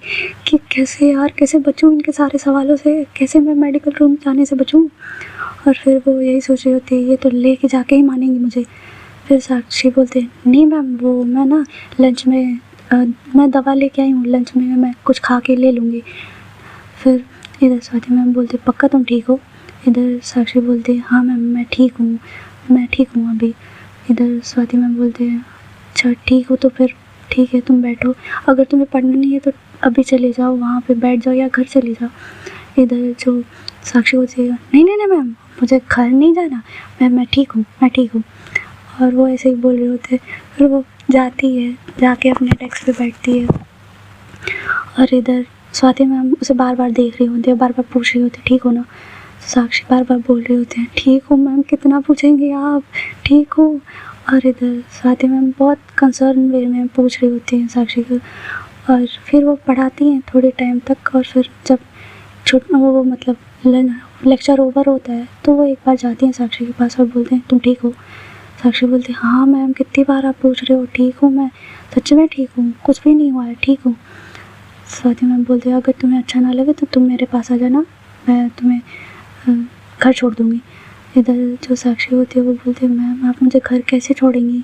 कि कैसे यार कैसे बचूँ इनके सारे सवालों से, कैसे मैं मेडिकल रूम जाने से बचूँ। और फिर वो यही सोच रही होती है ये तो लेके जाके ही मानेंगी मुझे। फिर साक्षी बोलते हैं नहीं मैम वो मैं ना लंच में मैं दवा लेके आई हूँ, लंच में मैं कुछ खा के ले लूँगी। फिर इधर स्वाति मैम बोलते पक्का तुम ठीक हो? इधर साक्षी बोलते हाँ मैम मैं ठीक हूँ, मैं ठीक हूँ अभी। इधर स्वाति मैम बोलते हैं अच्छा ठीक हो तो फिर ठीक है तुम बैठो, अगर तुम्हें पढ़ना नहीं है तो अभी चले जाओ वहाँ पे बैठ जाओ या घर चले जाओ। इधर जो साक्षी बोलती है नहीं नहीं नहीं मैम मुझे घर नहीं जाना, मैं ठीक हूँ मैं ठीक हूँ। और वो ऐसे ही बोल रहे होते फिर वो जाती है, जाके अपने डेस्क पे बैठती है और इधर स्वाति मैम उसे बार बार देख रही होती है, बार बार पूछ रही होती है ठीक हो ना। साक्षी बार बार बोल रहे होते हैं ठीक हूँ मैम, कितना पूछेंगे आप, ठीक हो। और इधर स्वाति मैम बहुत कंसर्न वे में पूछ रही होती हैं साक्षी को और फिर वो पढ़ाती हैं थोड़े टाइम तक और फिर जब वो मतलब लेक्चर ओवर होता है तो वो एक बार जाती हैं साक्षी के पास और बोलते हैं तुम ठीक हो? साक्षी बोलती है हाँ मैम कितनी बार आप पूछ रहे हो, ठीक हूँ मैं, सच में ठीक हूँ, कुछ भी नहीं हुआ है, ठीक हूँ। स्वाति मैम बोलते हैं अगर तुम्हें अच्छा ना लगे तो तुम मेरे पास आ जाना, मैं तुम्हें घर छोड़ दूँगी। इधर जो साक्षी होती है वो बोलती है मैम आप मुझे घर कैसे छोड़ेंगी?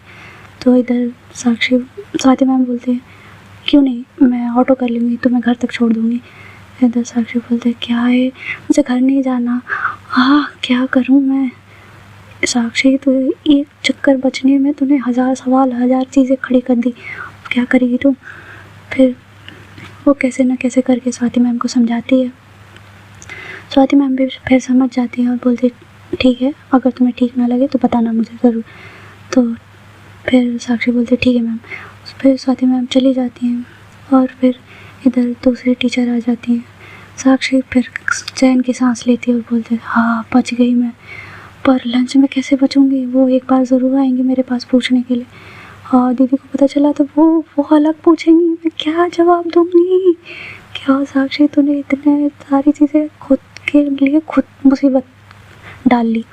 तो इधर स्वाति मैम बोलती है क्यों नहीं, मैं ऑटो कर लूँगी, तुम्हें घर तक छोड़ दूँगी। इधर साक्षी बोलते है क्या है, मुझे घर नहीं जाना। क्या करूँ मैं? साक्षी तो एक चक्कर बचने में तूने 1000 सवाल 1000 चीज़ें खड़ी कर दी, क्या करेगी तू? फिर वो कैसे न कैसे करके स्वाति मैम को समझाती है। स्वाति मैम भी फिर समझ जाती है और बोलती है ठीक है, अगर तुम्हें ठीक ना लगे तो बताना मुझे ज़रूर। तो फिर साक्षी बोलती है ठीक है मैम। फिर स्वाति मैम चली जाती हैं और फिर इधर दूसरे टीचर आ जाती हैं। साक्षी फिर चैन की सांस लेती है और बोलती है हाँ बच गई मैं, पर लंच में कैसे बचूंगी? वो एक बार ज़रूर आएंगी मेरे पास पूछने के लिए। हाँ दीदी को पता चला तो वो अलग पूछेंगी, मैं क्या जवाब दूंगी? क्या साक्षी तूने इतने सारी चीज़ें खुद के लिए खुद मुसीबत डाल ली।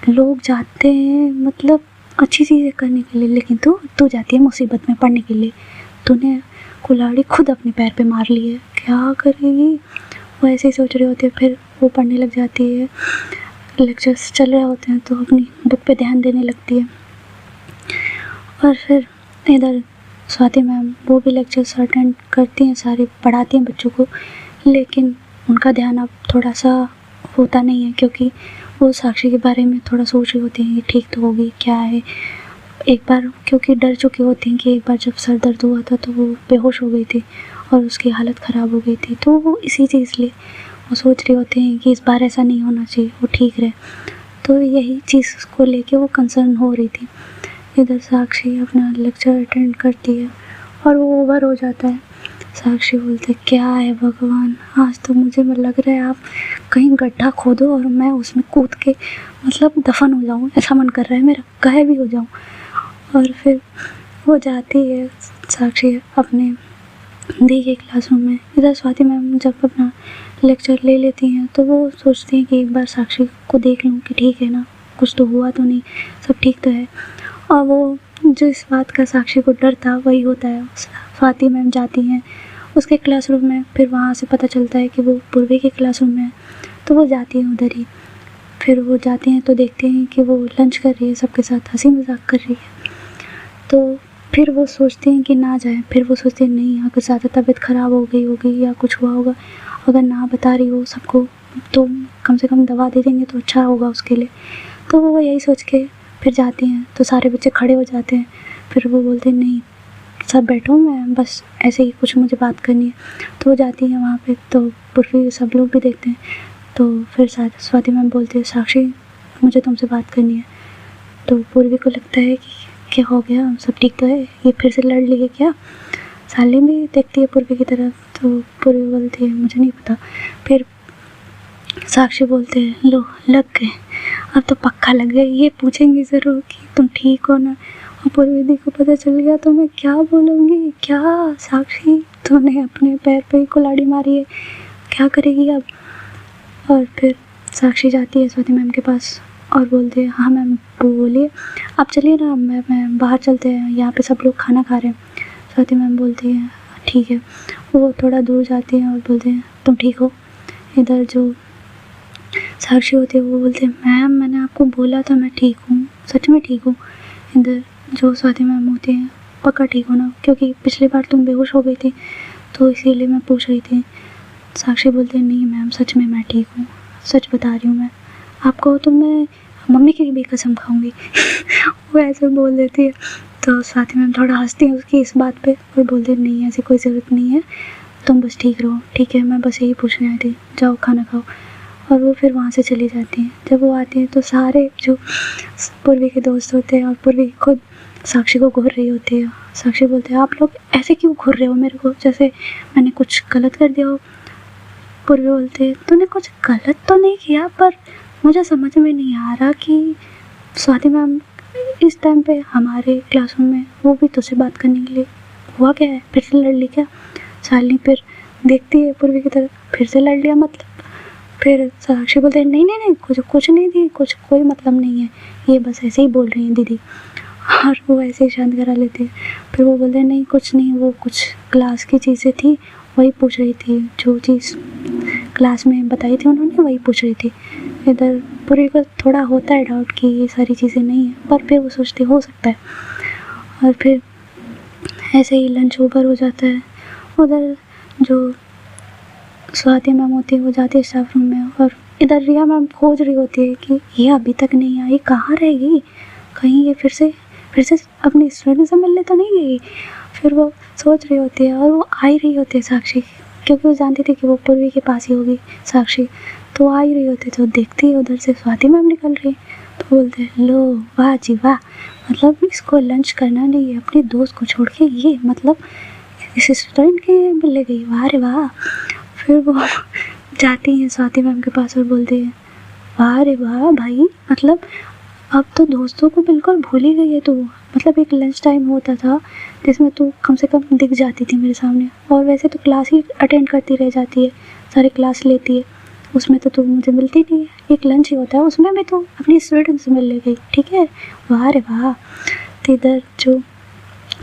लोग जाते हैं मतलब अच्छी चीज़ें करने के लिए, लेकिन तू जाती है मुसीबत में पड़ने के लिए। तूने कुल्हाड़ी खुद अपने पैर पे मार ली है, क्या करेगी? वो ऐसे ही सोच रही होती है। फिर वो पढ़ने लग जाती है, लेक्चर्स चल रहे होते हैं तो अपनी बुक पे ध्यान देने लगती है। और फिर इधर स्वाति मैम वो भी लेक्चर्स अटेंड करती हैं, सारे पढ़ाती हैं बच्चों को, लेकिन उनका ध्यान अब थोड़ा सा होता नहीं है क्योंकि वो साक्षी के बारे में थोड़ा सोच रही होती हैं कि ठीक तो होगी क्या है। एक बार क्योंकि डर चुकी होती हैं कि एक बार जब सर दर्द हुआ था तो वो बेहोश हो गई थी और उसकी हालत ख़राब हो गई थी, तो वो इसी चीज़ लिए वो सोच रहे होते हैं कि इस बार ऐसा नहीं होना चाहिए, वो ठीक रहे। तो यही चीज़ को लेके वो कंसर्न हो रही थी। इधर साक्षी अपना लेक्चर अटेंड करती है और वो ओवर हो जाता है। साक्षी बोलते क्या है भगवान, आज तो मुझे लग रहा है आप कहीं गड्ढा खोदो और मैं उसमें कूद के मतलब दफन हो जाऊँ, ऐसा मन कर रहा है मेरा, गायब भी हो जाऊँ। और फिर वो जाती है साक्षी अपने दी के क्लासरूम में। इधर स्वाति मैम जब अपना लेक्चर ले लेती हैं तो वो सोचती हैं कि एक बार साक्षी को देख लूँ कि ठीक है ना, कुछ तो हुआ तो नहीं, सब ठीक तो है। और वो जो इस बात का साक्षी को डर था वही होता है। स्वाति मैम जाती हैं उसके क्लासरूम में, फिर वहाँ से पता चलता है कि वो पूर्वी के क्लासरूम में है, तो वो जाती हैं उधर ही। फिर वो जाते हैं तो देखते हैं कि वो लंच कर रही है, सबके साथ हंसी मजाक कर रही है। तो फिर वो सोचते हैं कि ना जाए, फिर वो सोचते हैं नहीं अगर ज़्यादा तबीयत ख़राब हो गई होगी या कुछ हुआ होगा, अगर ना बता रही हो सबको तो कम से कम दवा दे देंगे तो अच्छा होगा उसके लिए। तो वो यही सोच के फिर जाती हैं तो सारे बच्चे खड़े हो जाते हैं। फिर वो बोलते हैं नहीं सब बैठो, मैं बस ऐसे ही कुछ मुझे बात करनी है। तो वो जाती हैं वहाँ पे, तो पूर्वी सब लोग भी देखते हैं। तो फिर स्वाति मैम बोलती है साक्षी मुझे तुमसे बात करनी है। तो पूर्वी को लगता है कि क्या हो गया, सब ठीक तो है, ये फिर से लड़ ली है क्या? सालिम भी देखती है पूर्वी की तरफ, तो पूर्वी बोलती है मुझे नहीं पता। फिर साक्षी बोलते हैं लो लग गए, अब तो पक्का लग गए, ये पूछेंगी ज़रूर कि तुम ठीक हो ना। और पूर्वी दी को पता चल गया तो मैं क्या बोलूँगी, क्या साक्षी तूने अपने पैर पे ही कुल्हाड़ी मारी है, क्या करेगी अब? और फिर साक्षी जाती है स्वाति मैम के पास और बोलते हैं हाँ मैम बोलिए, आप चलिए ना, मैं बाहर चलते हैं, यहाँ पे सब लोग खाना खा रहे हैं। स्वाति मैम बोलती है ठीक है। वो थोड़ा दूर जाती हैं और बोलते हैं तुम ठीक हो? इधर जो साक्षी होती है वो बोलते हैं मैम मैंने आपको बोला था मैं ठीक हूँ, सच में ठीक हूँ। इधर जो स्वाति मैम होती हैं पक्का ठीक हो ना, क्योंकि पिछली बार तुम बेहोश हो गई थी तो इसीलिए मैं पूछ रही थी। साक्षी बोलते हैं नहीं मैम सच में मैं ठीक हूँ, सच बता रही हूँ मैं आपको, तो मैं मम्मी की भी कसम खाऊंगी। वो ऐसे बोल देती है। तो स्वाति मैम थोड़ा हंसती है उसकी इस बात पे और बोलते हैं नहीं ऐसी कोई ज़रूरत नहीं है, तुम बस ठीक रहो, ठीक है मैं बस यही पूछने आई थी, जाओ खाना खाओ। और वो फिर वहाँ से चली जाती हैं। जब वो आती हैं तो सारे जो पूर्वी के दोस्त होते हैं और पूर्वी खुद साक्षी को घूर रही होती है। साक्षी बोलते हैं आप लोग ऐसे क्यों घूर रहे हो मेरे को, जैसे मैंने कुछ गलत कर दिया हो। पूर्वी बोलते हैं तूने कुछ गलत तो नहीं किया, पर मुझे समझ में नहीं आ रहा कि स्वाति मैम इस टाइम पे हमारे क्लासरूम में, वो भी तुझसे बात करने के लिए, हुआ क्या है, फिर से लड़ ली क्या? शालिनी फिर देखती है पूर्वी की तरफ, फिर से लड़ लिया मतलब? फिर साक्षी बोलते हैं नहीं नहीं नहीं कुछ नहीं दी, कोई मतलब नहीं है, ये बस ऐसे ही बोल रही हैं दीदी। और वो ऐसे ही शांत करा लेते हैं। फिर वो बोलते हैं नहीं कुछ नहीं, वो कुछ क्लास की चीज़ें थी वही पूछ रही थी, जो चीज़ क्लास में बताई थी उन्होंने, वही पूछ रही थी। इधर पूरी को थोड़ा होता है डाउट कि ये सारी चीज़ें नहीं है, पर फिर वो सोचती हो सकता है। और फिर ऐसे ही लंच ओवर हो जाता है। उधर जो स्वाति मैम होती है वो जाती है स्टाफ रूम में, और इधर रिया मैम खोज रही होती है कि ये अभी तक नहीं आई, कहाँ रहेगी, कहीं ये फिर से अपनी स्टूडेंट से मिलने तो नहीं गई। फिर वो सोच रही होती है, और वो आ ही रही होती है साक्षी, क्योंकि वो जानती थी कि वो पूर्वी के पास ही होगी साक्षी। तो आ ही रही होती, तो देखती है उधर से स्वाति मैम निकल रही, तो बोलते हैं लो वाह जी वाह, मतलब इसको लंच करना नहीं है, अपने दोस्त को छोड़ के ये मतलब इस स्टूडेंट के मिलने गई, वाह रे वाह। फिर वो जाती हैं स्वाति मैम के पास और बोलती है वाह रे वाह भाई, मतलब अब तो दोस्तों को बिल्कुल भूल ही गई है तू। मतलब एक लंच टाइम होता था जिसमें तू कम से कम दिख जाती थी मेरे सामने, और वैसे तो क्लास ही अटेंड करती रह जाती है, सारी क्लास लेती है, उसमें तो तू मुझे मिलती नहीं है। एक लंच ही होता है, उसमें भी तू अपनी स्टूडेंट से मिलने गई, ठीक है, वाह रे वाह। तो इधर जो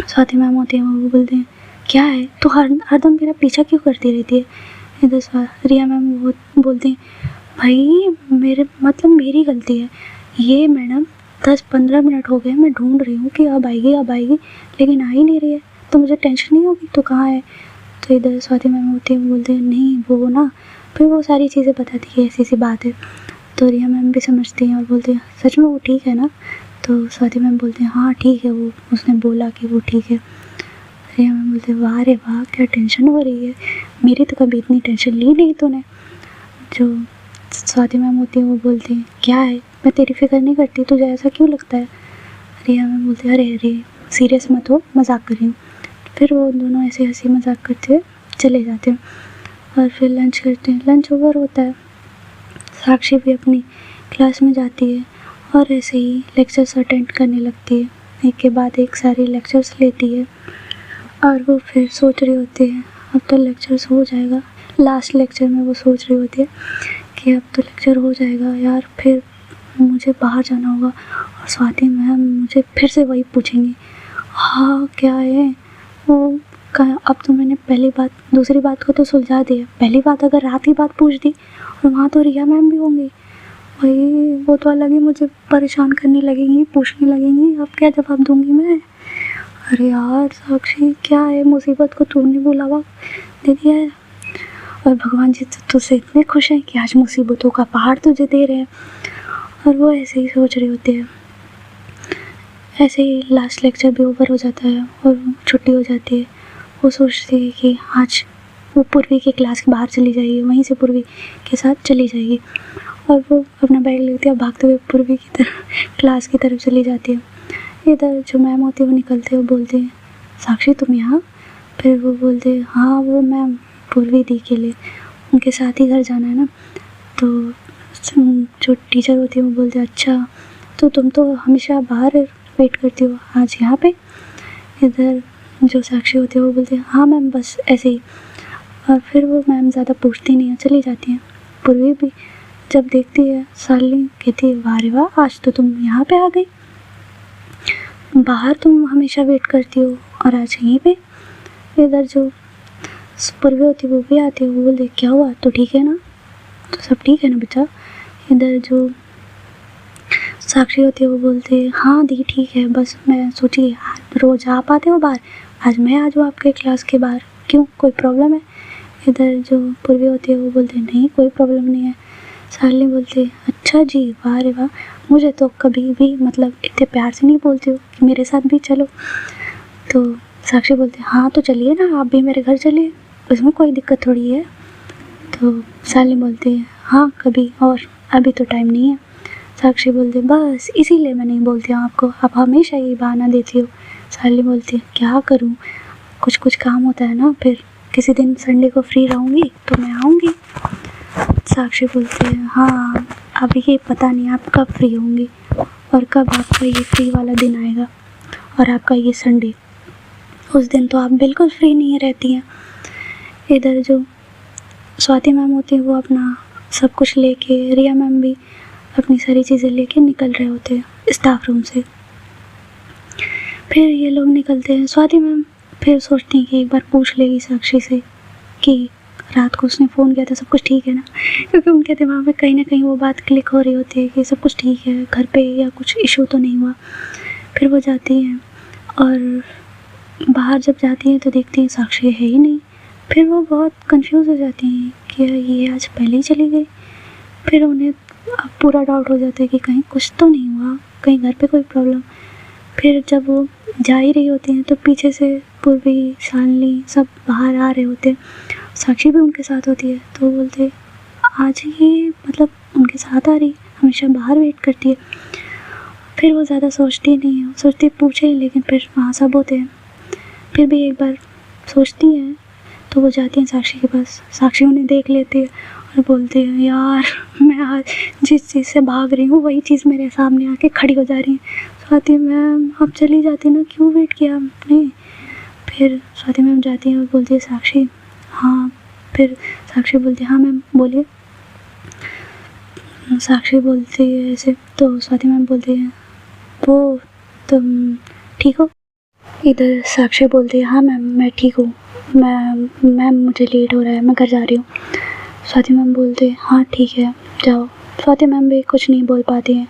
स्वाति मैम होती हैं वो बोलते हैं क्या है, तू हरदम मेरा पीछा क्यों करती रहती है। इधर रिया मैम वो बोलती हैं भाई मेरी गलती है, ये मैडम 10-15 मिनट हो गए मैं ढूंढ रही हूँ कि अब आएगी, लेकिन आ ही नहीं रही है, तो मुझे टेंशन नहीं होगी तो कहाँ है। तो इधर स्वाति मैम होती है बोलते हैं नहीं वो ना, फिर वो सारी चीज़ें बताती है, ऐसी सी बात है। तो रिया मैम भी समझती हैं और बोलती हैं सच में वो ठीक है ना। तो स्वाति मैम बोलते हैं हाँ ठीक है, वो उसने बोला कि वो ठीक है। रिया मैम बोलते हैं वाह रे वाह, क्या टेंशन हो रही है, मेरी तो कभी इतनी टेंशन ली नहीं तूने। जो स्वाति मैम होती है वो बोलती हैं क्या है, मैं तेरी फिक्र नहीं करती, तुझे ऐसा क्यों लगता है। रिया मैम बोलती है अरे सीरियस मत हो, मजाक कर रही हूँ। फिर वो दोनों ऐसे हंसी मजाक करते हुए चले जाते हैं, और फिर लंच करते हैं। लंच ओवर होता है, साक्षी भी अपनी क्लास में जाती है और ऐसे ही लेक्चर्स अटेंड करने लगती है, एक के बाद एक सारे लेक्चर्स लेती है। और वो फिर सोच रही होती है अब तो लेक्चर्स हो जाएगा, लास्ट लेक्चर में वो सोच रही होती है कि अब तो लेक्चर हो जाएगा यार, फिर मुझे बाहर जाना होगा और स्वाति मैम मुझे फिर से वही पूछेंगी हाँ क्या है वो कहा। अब तो मैंने दूसरी बात को तो सुलझा दिया, पहली बात अगर रात ही बात पूछ दी और वहाँ तो रिया मैम भी होंगी, वही वो तो अलग ही मुझे परेशान करने लगेंगी, पूछने लगेंगी अब क्या जवाब दूंगी मैं। अरे यार साक्षी क्या है, मुसीबत को तूने बुलावा दे दिया है, और भगवान जी तो तुझसे इतने खुश हैं कि आज मुसीबतों का पहाड़ तुझे दे रहे हैं। और वो ऐसे ही सोच रही होती है। ऐसे ही लास्ट लेक्चर भी ओवर हो जाता है और छुट्टी हो जाती है। वो सोचती है कि आज वो पूर्वी की क्लास के बाहर चली जाएगी, वहीं से पूर्वी के साथ चली जाएगी, और वो अपना बैग लेती है और भागते हुए पूर्वी की तरफ क्लास की तरफ चली जाती है। इधर जो मैम होती है वो निकलते हैं, वो बोलते हैं साक्षी तुम यहाँ। फिर वो बोलते हैं हाँ वो मैम पूर्वी दी के लिए उनके साथ ही घर जाना है ना। तो जो टीचर होती है वो बोलते हैं अच्छा तो तुम तो हमेशा बाहर वेट करती हो, आज यहाँ पे। इधर जो साक्षी होती है वो बोलती है हाँ मैम बस ऐसे ही। और फिर वो मैम ज़्यादा पूछती नहीं है, चली जाती हैं। पूर्वी भी जब देखती है शालिनी कहती है वाह रे वाह, आज तो तुम यहाँ पे आ गई, बाहर तुम हमेशा वेट करती हो और आज यहीं पे। इधर जो पूर्वी होती है वो भी आती है, वो बोलते क्या हुआ, तो ठीक है ना, तो सब ठीक है ना बच्चा। इधर जो साक्षी होती है वो बोलती है हाँ दी ठीक है, बस मैं सोची रोज़ आ पाते हो बाहर, आज मैं आ जाऊँ आपके क्लास के बाहर, क्यों कोई प्रॉब्लम है। इधर जो पूर्वी होती है वो बोलते हैं नहीं कोई प्रॉब्लम नहीं है। शालिनी बोलती है अच्छा जी वाह रे वाह, मुझे तो कभी भी मतलब इतने प्यार से नहीं बोलती हो कि मेरे साथ भी चलो। तो साक्षी बोलती है हाँ तो चलिए ना, आप भी मेरे घर चलिए, उसमें कोई दिक्कत थोड़ी है। तो शालिनी बोलती है हाँ कभी, और अभी तो टाइम नहीं है। साक्षी बोलती है बस इसीलिए मैं नहीं बोलती हूँ आपको, आप हमेशा यही बहाना देती हो। शालिनी बोलती है क्या करूँ, कुछ काम होता है ना, फिर किसी दिन संडे को फ्री रहूँगी तो मैं आऊँगी। साक्षी बोलती है हाँ अभी ये पता नहीं आप कब फ्री होंगी और कब आपका ये फ्री वाला दिन आएगा, और आपका ये संडे, उस दिन तो आप बिल्कुल फ्री नहीं रहती हैं। इधर जो स्वाति मैम होती है वो अपना सब कुछ लेके, रिया मैम भी अपनी सारी चीज़ें लेके निकल रहे होते हैं स्टाफ रूम से। फिर ये लोग निकलते हैं, स्वाति मैम फिर सोचती हैं कि एक बार पूछ लेगी साक्षी से कि रात को उसने फ़ोन किया था, सब कुछ ठीक है ना, क्योंकि उनके दिमाग में कहीं ना कहीं वो बात क्लिक हो रही होती है कि सब कुछ ठीक है, घर पे या कुछ इशू तो नहीं हुआ। फिर वो जाती हैं और बाहर जब जाती हैं तो देखती हैं साक्षी है ही नहीं। फिर वो बहुत कंफ्यूज हो जाती हैं कि ये आज पहले ही चली गई। फिर उन्हें अब पूरा डाउट हो जाता है कि कहीं कुछ तो नहीं हुआ, कहीं घर पे कोई प्रॉब्लम। फिर जब वो जा ही रही होती हैं तो पीछे से पूर्वी, शालिनी सब बाहर आ रहे होते हैं, साक्षी भी उनके साथ होती है। तो वो बोलते आज ये मतलब उनके साथ आ रही, हमेशा बाहर वेट करती है। फिर वो ज़्यादा सोचती नहीं है, सोचती पूछे, लेकिन फिर वहाँ सब होते हैं। फिर भी एक बार सोचती हैं तो वो जाती हैं साक्षी के पास। साक्षी उन्हें देख लेती है और बोलती है यार मैं आज जिस चीज़ से भाग रही हूँ वही चीज़ मेरे सामने आके खड़ी हो जा रही है। स्वाति मैम अब चली जाती ना, क्यों वेट किया आपने। फिर स्वाति मैम जाती हैं और बोलती है साक्षी हाँ। फिर साक्षी बोलती है हाँ मैम बोलिए। साक्षी बोलती है ऐसे, तो स्वाति मैम बोलती है वो तुम ठीक हो। इधर साक्षी बोलती है हाँ मैम मैं ठीक हूँ, मैम मुझे लेट हो रहा है, मैं घर जा रही हूँ। स्वाति मैम बोलते हैं हाँ ठीक है जाओ। स्वाति मैम भी कुछ नहीं बोल पाती हैं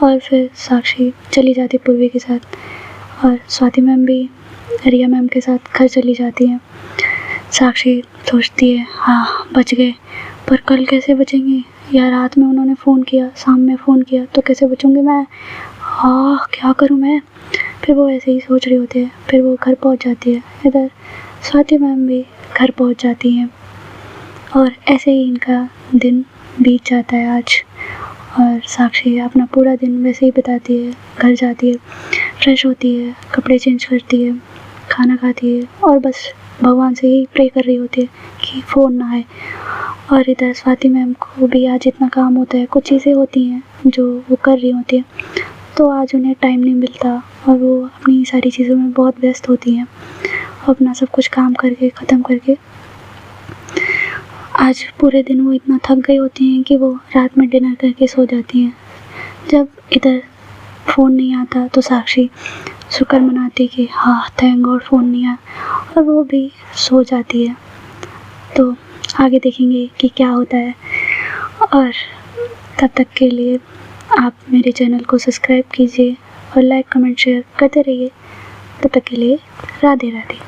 और फिर साक्षी चली जाती पूर्वी के साथ और स्वाति मैम भी रिया मैम के साथ घर चली जाती हैं। साक्षी सोचती है हाँ बच गए, पर कल कैसे बचेंगे यार। रात में उन्होंने फ़ोन किया, शाम में फ़ोन किया, तो कैसे बचूँगी मैं, हाँ क्या करूँ मैं। फिर वो ऐसे ही सोच रही होती है। फिर वो घर पहुंच जाती है। इधर स्वाति मैम भी घर पहुंच जाती हैं और ऐसे ही इनका दिन बीत जाता है आज। और साक्षी अपना पूरा दिन वैसे ही बिताती है, घर जाती है, फ्रेश होती है, कपड़े चेंज करती है, खाना खाती है और बस भगवान से ही प्रे कर रही होती है कि फ़ोन ना आए। और इधर स्वाति मैम को भी आज इतना काम होता है, कुछ चीज़ें होती हैं जो वो कर रही होती हैं, तो आज उन्हें टाइम नहीं मिलता और वो अपनी सारी चीज़ों में बहुत व्यस्त होती हैं। अपना सब कुछ काम करके ख़त्म करके आज पूरे दिन वो इतना थक गई होती हैं कि वो रात में डिनर करके सो जाती हैं। जब इधर फ़ोन नहीं आता तो साक्षी शुक्र मनाती कि हाँ थैंक गॉड फ़ोन नहीं आया, और वो भी सो जाती है। तो आगे देखेंगे कि क्या होता है, और तब तक के लिए आप मेरे चैनल को सब्सक्राइब कीजिए और लाइक कमेंट शेयर करते रहिए। तब तक के लिए राधे राधे।